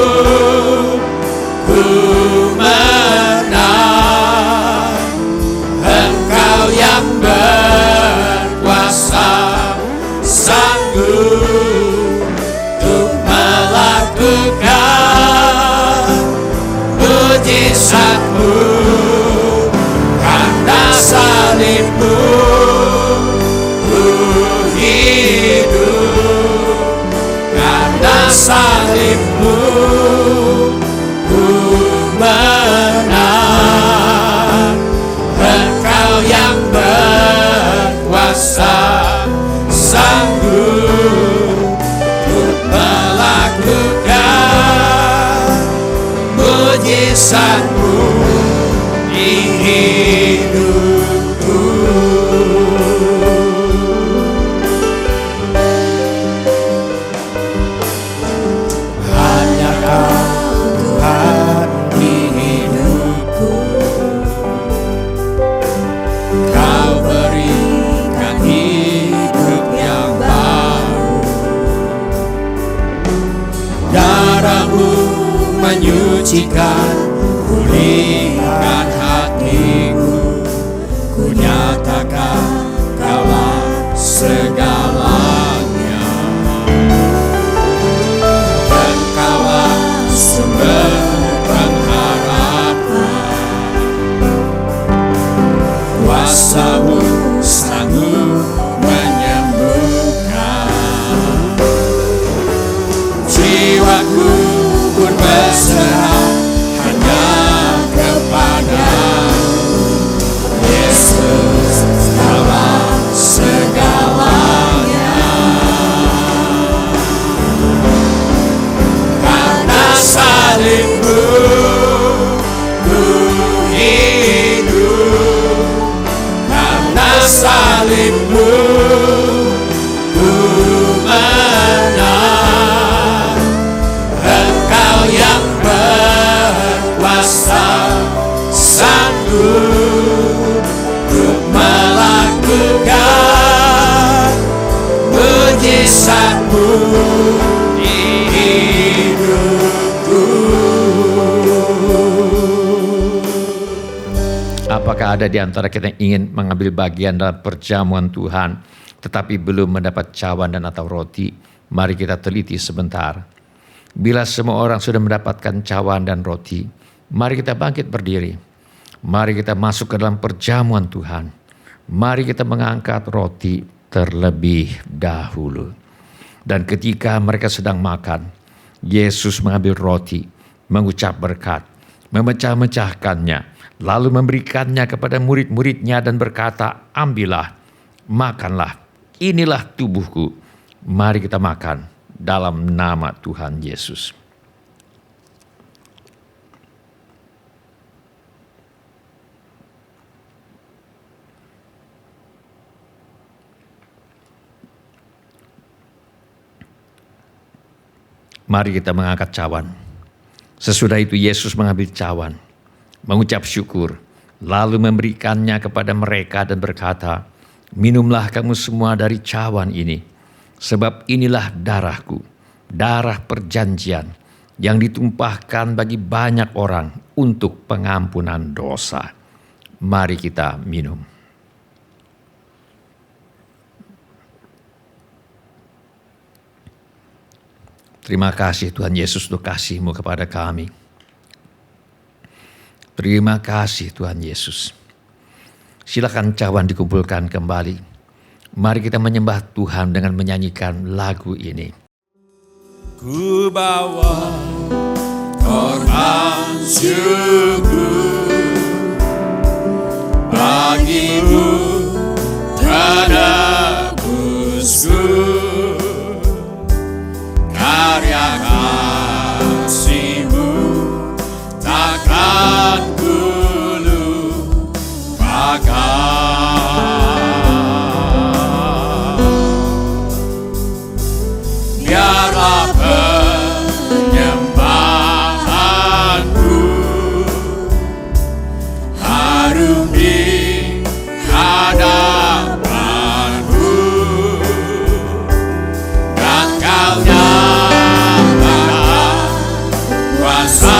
ku menang. Engkau yang berkuasa, sanggup untuk melakukan mujizat-Mu. Karena salib-Mu ku hidup, karena salib-Mu ku menang. Engkau yang berkuasa, sanggup untuk melakukan mujizat-Mu di hidupku. Hanya Kau Tuhan di hidupku. Kau berikan hidup yang baru. Darah-Mu menyucikan, pulihkan hatiku. Ku nyatakan Kaulah segalanya. Dan Kaulah sumber pengharapan. Kuasa-Mu sanggup menyembuhkan. Jiwaku pun berserah hanya kepadamu, Yesus, Kaulah segalanya. Karena salib-Mu ku hidup, karena salib-Mu ku menang. Engkau yang berkuasa, sanggup untuk melakukan mujizat-Mu di hidupku. Apakah ada di antara kita yang ingin mengambil bagian dalam perjamuan Tuhan, tetapi belum mendapat cawan dan atau roti? Mari kita teliti sebentar. Bila semua orang sudah mendapatkan cawan dan roti, mari kita bangkit berdiri. Mari kita masuk ke dalam perjamuan Tuhan. Mari kita mengangkat roti terlebih dahulu. Dan ketika mereka sedang makan, Yesus mengambil roti, mengucap berkat, memecah-mecahkannya, lalu memberikannya kepada murid-muridnya dan berkata, ambillah, makanlah, inilah tubuhku. Mari kita makan dalam nama Tuhan Yesus. Mari kita mengangkat cawan. Sesudah itu Yesus mengambil cawan, mengucap syukur, lalu memberikannya kepada mereka dan berkata, minumlah kamu semua dari cawan ini, sebab inilah darahku, darah perjanjian yang ditumpahkan bagi banyak orang untuk pengampunan dosa. Mari kita minum. Terima kasih Tuhan Yesus untuk kasih-Mu kepada kami. Terima kasih Tuhan Yesus. Silakan cawan dikumpulkan kembali. Mari kita menyembah Tuhan dengan menyanyikan lagu ini. Ku bawa korban syukur bagimu penebusku, karya kasih-Mu takkan ku lupakan. Biarlah penyembahanku harum di hadapan-Mu, dan Kau nyatakan kuasa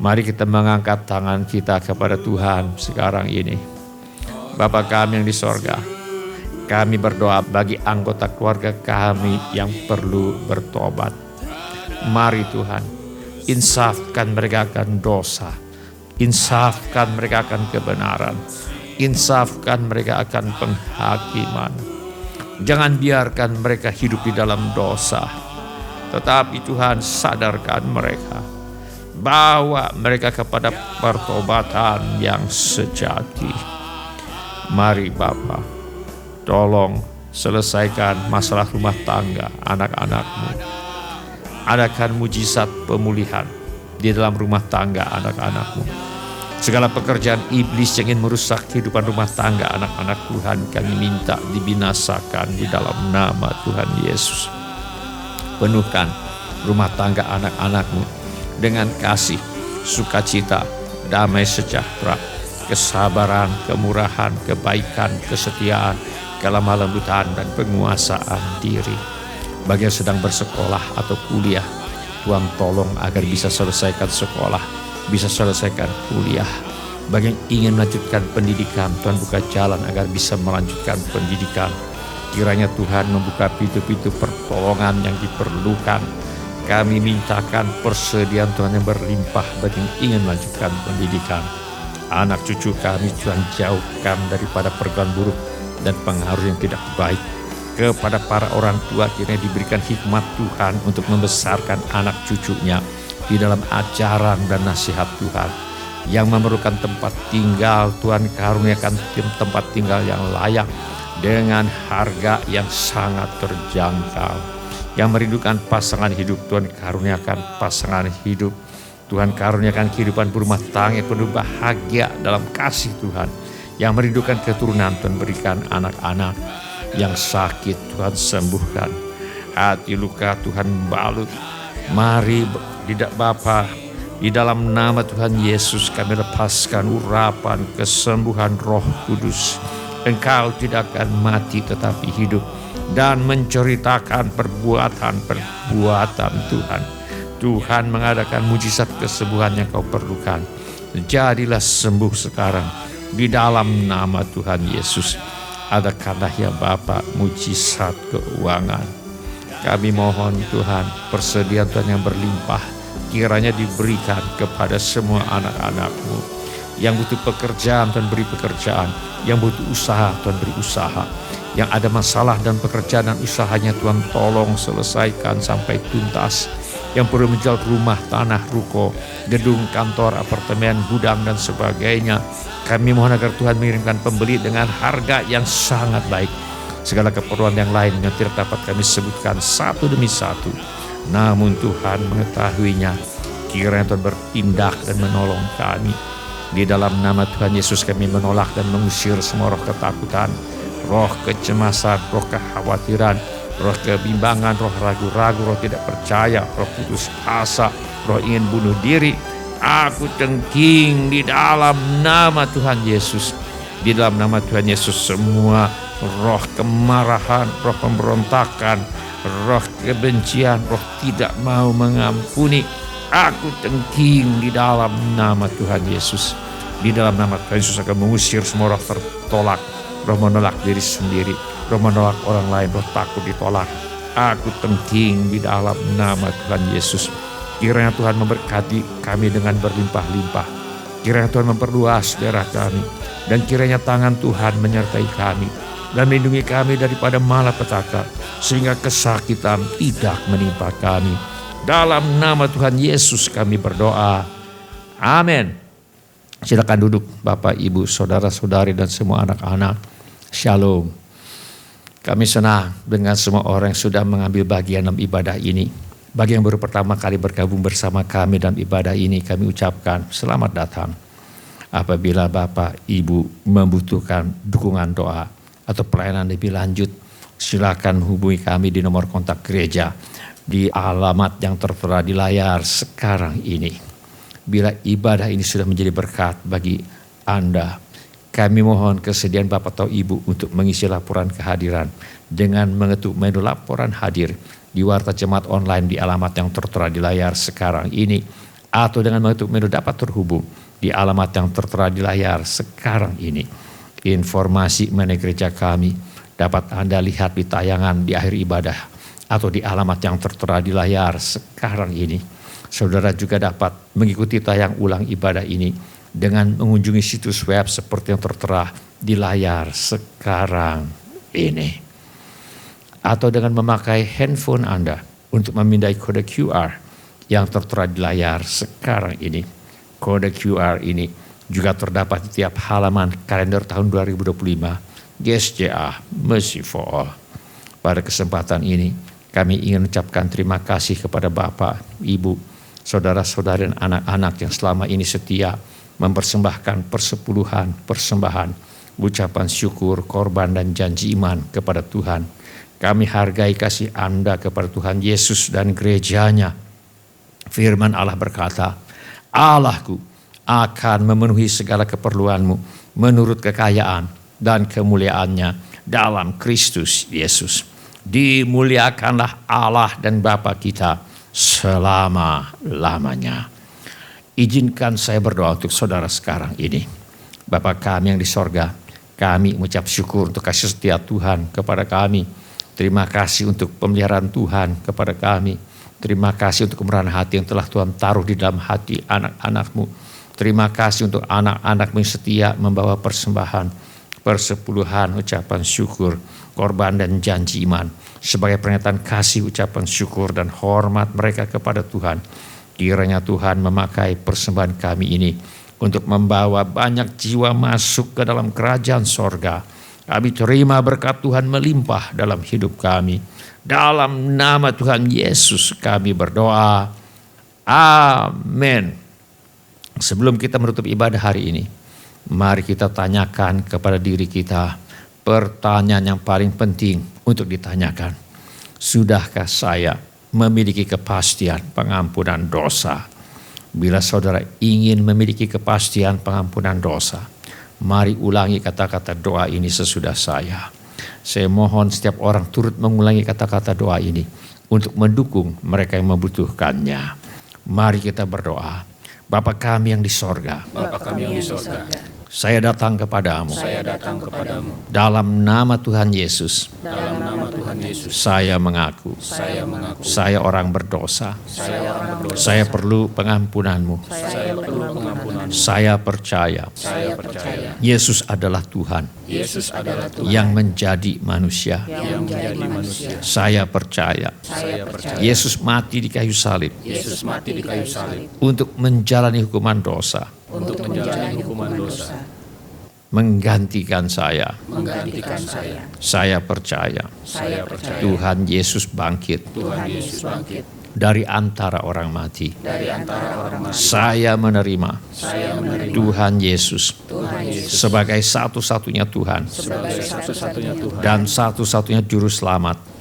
Mari kita mengangkat tangan kita kepada Tuhan sekarang ini. Bapa kami yang di sorga, kami berdoa bagi anggota keluarga kami yang perlu bertobat. Mari Tuhan, insafkan mereka akan dosa, insafkan mereka akan kebenaran, insafkan mereka akan penghakiman. Jangan biarkan mereka hidup di dalam dosa, tetapi Tuhan sadarkan mereka, bawa mereka kepada pertobatan yang sejati. Mari Bapa, tolong selesaikan masalah rumah tangga anak-anak-Mu. Adakan mujizat pemulihan di dalam rumah tangga anak-anak-Mu. Segala pekerjaan iblis yang ingin merusak kehidupan rumah tangga anak-anak Tuhan, kami minta dibinasakan di dalam nama Tuhan Yesus. Penuhkan rumah tangga anak-anak-Mu dengan kasih, sukacita, damai sejahtera, kesabaran, kemurahan, kebaikan, kesetiaan, kelemah lembutan, dan penguasaan diri. Bagi yang sedang bersekolah atau kuliah, Tuhan tolong agar bisa selesaikan sekolah, bisa selesaikan kuliah. Bagi yang ingin melanjutkan pendidikan, Tuhan buka jalan agar bisa melanjutkan pendidikan. Kiranya Tuhan membuka pintu-pintu pertolongan yang diperlukan. Kami mintakan persediaan Tuhan yang berlimpah bagi yang ingin melanjutkan pendidikan. Anak cucu kami Tuhan jauhkan daripada pergaulan buruk dan pengaruh yang tidak baik. Kepada para orang tua kiranya diberikan hikmat Tuhan untuk membesarkan anak cucunya di dalam ajaran dan nasihat Tuhan. Yang memerlukan tempat tinggal, Tuhan karuniakan tempat tinggal yang layak dengan harga yang sangat terjangkau. Yang merindukan pasangan hidup, Tuhan karuniakan pasangan hidup. Tuhan karuniakan kehidupan berumah tangga penuh bahagia dalam kasih Tuhan. Yang merindukan keturunan, Tuhan berikan anak-anak. Yang sakit Tuhan sembuhkan. Hati luka Tuhan balut. Mari tidak Bapa, di dalam nama Tuhan Yesus kami lepaskan urapan kesembuhan Roh Kudus. Engkau tidak akan mati tetapi hidup dan menceritakan perbuatan Tuhan. Tuhan mengadakan mujizat kesembuhan yang kau perlukan. Jadilah sembuh sekarang di dalam nama Tuhan Yesus. Adakanlah ya Bapa mujizat keuangan. Kami mohon Tuhan persediaan Tuhan yang berlimpah kiranya diberikan kepada semua anak-anak-Mu. Yang butuh pekerjaan Tuhan beri pekerjaan. Yang butuh usaha Tuhan beri usaha. Yang ada masalah dan pekerjaan dan usahanya Tuhan tolong selesaikan sampai tuntas. Yang perlu menjual rumah, tanah, ruko, gedung, kantor, apartemen, gudang dan sebagainya. Kami mohon agar Tuhan mengirimkan pembeli dengan harga yang sangat baik. Segala keperluan yang lain yang tidak dapat kami sebutkan satu demi satu. Namun Tuhan mengetahuinya. Kiranya Tuhan bertindak dan menolong kami. Di dalam nama Tuhan Yesus kami menolak dan mengusir semua roh ketakutan, roh kecemasan, roh kekhawatiran, roh kebimbangan, roh ragu-ragu, roh tidak percaya, roh putus asa, roh ingin bunuh diri. Aku cengking di dalam nama Tuhan Yesus. Di dalam nama Tuhan Yesus semua roh kemarahan, roh pemberontakan, roh kebencian, roh tidak mau mengampuni. Aku cengking di dalam nama Tuhan Yesus. Di dalam nama Tuhan Yesus akan mengusir semua roh tertolak, roh menolak diri sendiri, roh menolak orang lain, roh takut ditolak. Aku cengking di dalam nama Tuhan Yesus. Kiranya Tuhan memberkati kami dengan berlimpah-limpah. Kiranya Tuhan memperluas daerah kami. Dan kiranya tangan Tuhan menyertai kami. Dan melindungi kami daripada malapetaka. Sehingga kesakitan tidak menimpa kami. Dalam nama Tuhan Yesus kami berdoa. Amin. Silakan duduk Bapak, Ibu, Saudara-saudari dan semua anak-anak. Shalom. Kami senang dengan semua orang yang sudah mengambil bagian dalam ibadah ini. Bagi yang baru pertama kali bergabung bersama kami dalam ibadah ini, kami ucapkan selamat datang. Apabila Bapak, Ibu membutuhkan dukungan doa atau pelayanan lebih lanjut, silakan hubungi kami di nomor kontak gereja di alamat yang tertera di layar sekarang ini. Bila ibadah ini sudah menjadi berkat bagi Anda, kami mohon kesediaan Bapak atau Ibu untuk mengisi laporan kehadiran dengan mengetuk menu laporan hadir di Warta Jemaat Online di alamat yang tertera di layar sekarang ini, atau dengan mengetuk menu dapat terhubung di alamat yang tertera di layar sekarang ini. Informasi mengenai gereja kami dapat Anda lihat di tayangan di akhir ibadah atau di alamat yang tertera di layar sekarang ini. Saudara juga dapat mengikuti tayang ulang ibadah ini dengan mengunjungi situs web seperti yang tertera di layar sekarang ini. Atau dengan memakai handphone Anda untuk memindai kode QR yang tertera di layar sekarang ini. Kode QR ini juga terdapat di tiap halaman kalender tahun 2025 GSJA Mercy for All. Pada kesempatan ini kami ingin mengucapkan terima kasih kepada Bapak, Ibu, saudara-saudari dan anak-anak yang selama ini setia mempersembahkan persepuluhan, persembahan, ucapan syukur, korban dan janji iman kepada Tuhan. Kami hargai kasih Anda kepada Tuhan Yesus dan gerejanya. Firman Allah berkata, Allahku akan memenuhi segala keperluanmu menurut kekayaan dan kemuliaannya dalam Kristus Yesus. Dimuliakanlah Allah dan Bapa kita selama-lamanya. Izinkan saya berdoa untuk saudara sekarang ini. Bapa kami yang di sorga, kami mengucap syukur untuk kasih setia Tuhan kepada kami. Terima kasih untuk pemeliharaan Tuhan kepada kami. Terima kasih untuk kemurahan hati yang telah Tuhan taruh di dalam hati anak-anak-Mu. Terima kasih untuk anak-anak-Mu yang setia membawa persembahan, persepuluhan, ucapan syukur, korban dan janji iman. Sebagai pernyataan kasih, ucapan syukur dan hormat mereka kepada Tuhan. Kiranya Tuhan memakai persembahan kami ini untuk membawa banyak jiwa masuk ke dalam kerajaan sorga. Kami terima berkat Tuhan melimpah dalam hidup kami. Dalam nama Tuhan Yesus kami berdoa. Amin. Sebelum kita menutup ibadah hari ini, mari kita tanyakan kepada diri kita pertanyaan yang paling penting untuk ditanyakan. Sudahkah saya memiliki kepastian pengampunan dosa? Bila saudara ingin memiliki kepastian pengampunan dosa, mari ulangi kata-kata doa ini sesudah saya. Saya mohon setiap orang turut mengulangi kata-kata doa ini untuk mendukung mereka yang membutuhkannya. Mari kita berdoa. Bapa kami yang di sorga, saya datang kepadamu. Dalam nama Tuhan Yesus. Saya mengaku. Saya orang berdosa. Saya perlu pengampunan-Mu. Saya percaya. Yesus adalah Tuhan. Yang menjadi manusia. Saya percaya. Yesus mati di kayu salib. Untuk menjalani hukuman dosa. Menggantikan saya. Saya percaya. Tuhan Yesus bangkit. Dari antara orang mati. Saya menerima Tuhan Yesus sebagai satu-satunya Tuhan dan satu-satunya juru selamat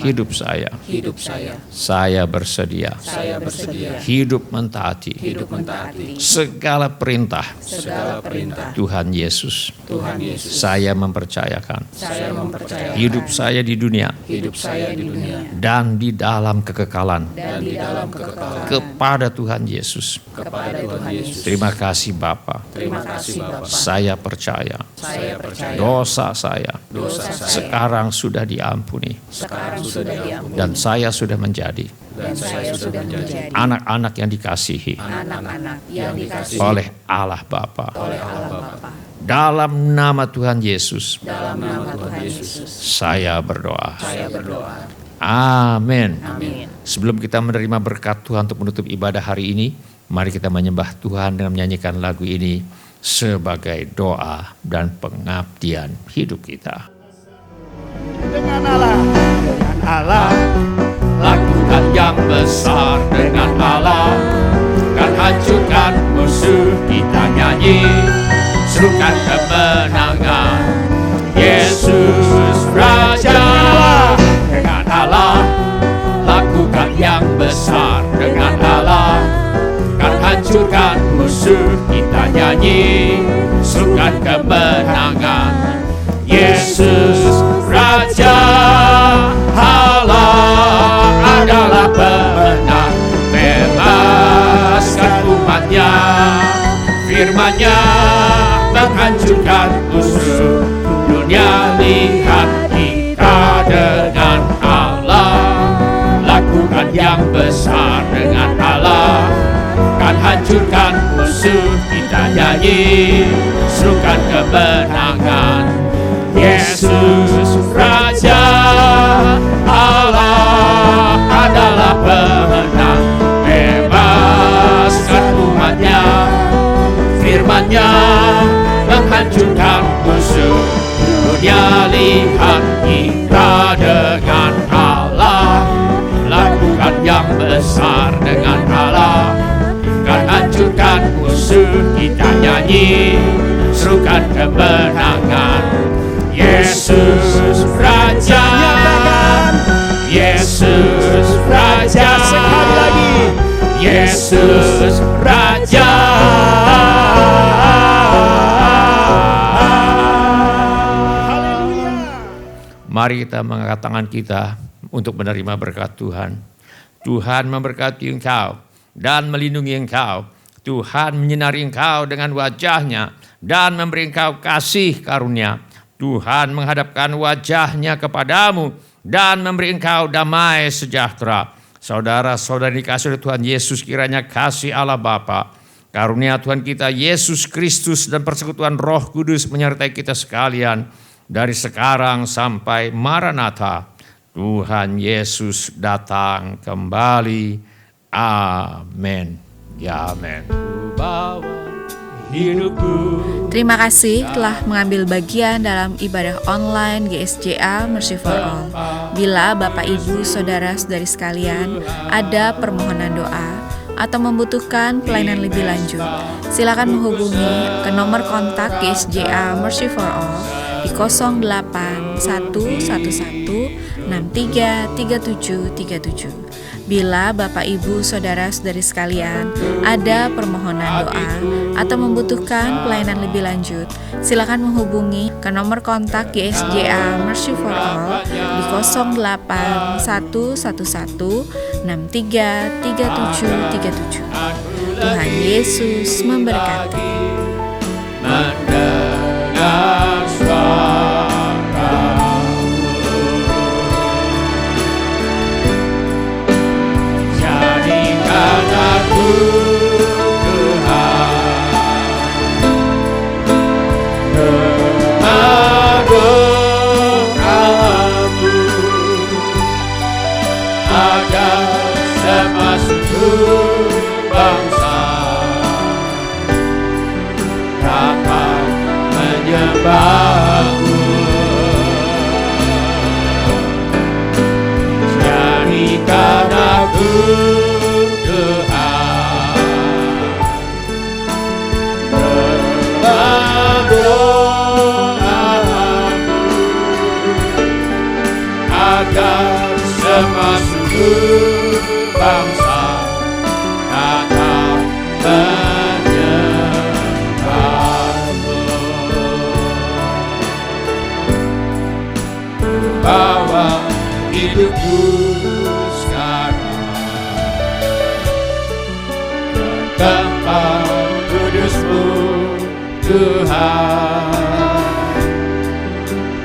hidup saya. Saya bersedia hidup mentaati segala perintah Tuhan Yesus. Saya mempercayakan hidup saya di dunia dan di dalam kekekalan kepada Tuhan Yesus. Terima kasih Bapa. Saya percaya dosa saya sekarang sudah diampuni dan saya sudah menjadi anak-anak yang dikasihi oleh Allah Bapa. Dalam nama Tuhan Yesus, saya berdoa. Amin. Sebelum kita menerima berkat Tuhan untuk menutup ibadah hari ini, mari kita menyembah Tuhan dengan menyanyikan lagu ini sebagai doa dan pengabdian hidup kita. Dengan Allah, Lakukan yang besar dengan Allah, kan hancurkan musuh kita nyanyi, serukan kemenangan. Yesus Raja. Dengan Allah, lakukan yang besar dengan Allah, kan hancurkan musuh kita nyanyi, serukan kemenangan. Yesus Raja, Allah adalah pemenang, bebaskan umatnya, firman-Nya menghancurkan musuh. Dunia lihat kita dengan Allah, lakukan yang besar dengan Allah, kan hancurkan musuh kita nyanyi, serukan kemenangan. Yesus Raja, Allah adalah pemenang, bebaskan umatnya, firman-Nya menghancurkan musuh. Dunia lihat kita dengan Allah, lakukan yang besar dengan Allah, kan hancurkan bernyanyi, serukan kemenangan. Yesus Raja, Yesus Raja, sekali lagi. Yesus Raja. Haleluya. Mari kita mengangkat tangan kita untuk menerima berkat Tuhan. Tuhan memberkati engkau dan melindungi engkau. Tuhan menyinari engkau dengan wajah-Nya dan memberi engkau kasih karunia. Tuhan menghadapkan wajah-Nya kepadamu dan memberi engkau damai sejahtera. Saudara-saudari dikasihi oleh Tuhan Yesus, kiranya kasih Allah Bapa, karunia Tuhan kita Yesus Kristus dan persekutuan Roh Kudus menyertai kita sekalian dari sekarang sampai Maranatha. Tuhan Yesus datang kembali. Amin. Ya amin. Terima kasih telah mengambil bagian dalam ibadah online GSJA Mercy for All. Bila Bapak Ibu Saudara-saudari sekalian ada permohonan doa atau membutuhkan pelayanan lebih lanjut, silakan menghubungi ke nomor kontak GSJA Mercy for All di 08111633737. Bila Bapak Ibu Saudara-saudari sekalian ada permohonan doa atau membutuhkan pelayanan lebih lanjut, silakan menghubungi ke nomor kontak GSJA Mercy for All di 08111633737. Tuhan Yesus memberkati. Mendengar suara-Mu, jadikan aku Tuhan doa-doamu, agar semua suku bangsa dapat menyembah-Mu. Jadikan aku Tuhan doa-doamu, agar semua suku bangsa dapat menyembah-Mu. Bawa hidupku sekarang ke tempat kudus-Mu, Tuhan.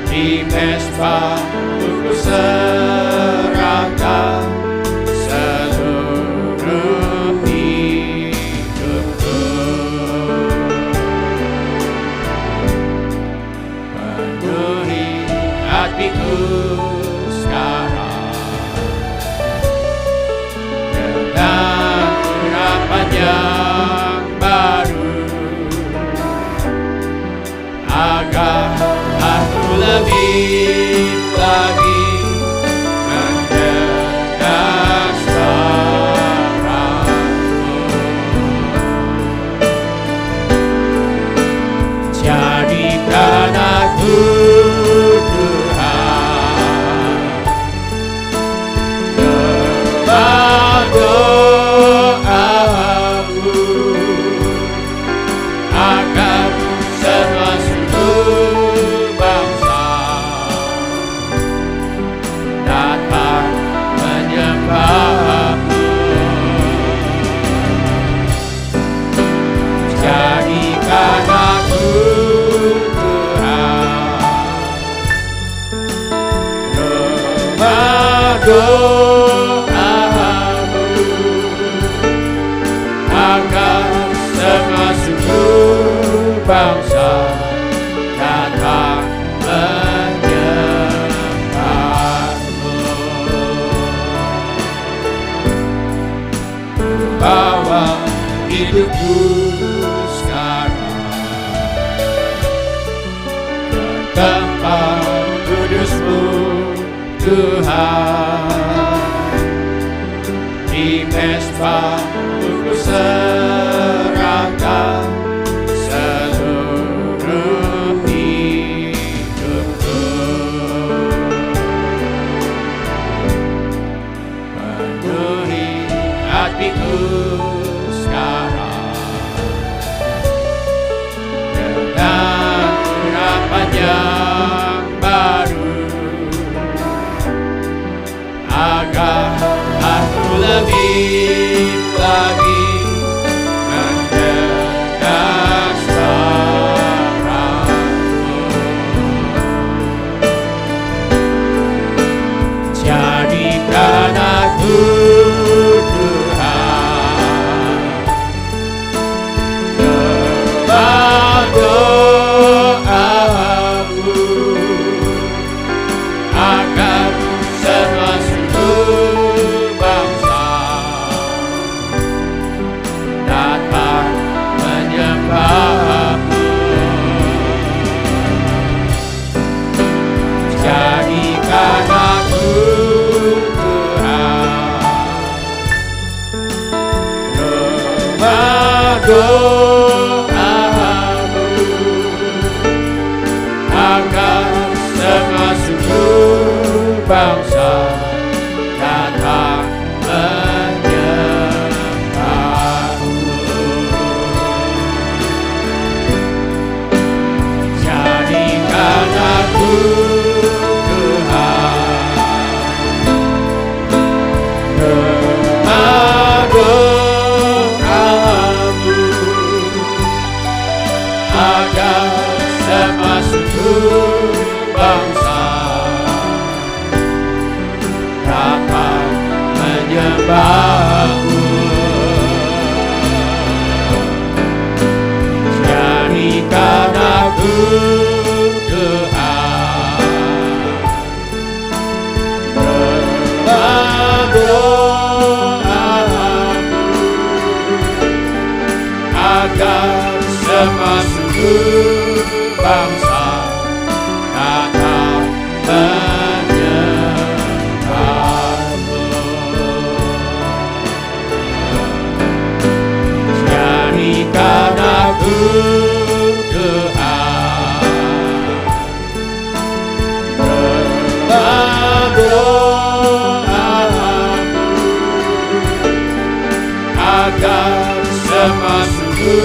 Di mesbah ku serahkan seluruh hidupku. Penuhi hatiku sekarang dengan urapan yang baru, agar aku lebih lagi mendengar suara-Mu. Jadikan aku Tuhan doa-doamu, agar semua suku bangsa dapat menyembah-Mu. Jadikan aku Tuhan doa-doamu, agar semua suku bangsa dapat menyembah-Mu. Bawa hidupku sekarang ke tempat kudus-Mu, Tuhan. Di mesbah ku serahkan lebih lagi mendengar suara-Mu. Jadikan aku Tuhan dalam doamu, agar semua suku bangsa datang menyembah-Mu. Jadikan aku Tuhan doamu, agar semua suku bangsa datang menyembah-Mu. Jadikan aku Tuhan doamu, agar semua suku bangsa dapat menyembah-Mu. Jadikan aku Tuhan dalam doamu, agar semua suku bangsa datang menyembah-Mu. Jadikan aku Tuhan dalam doamu, agar semua suku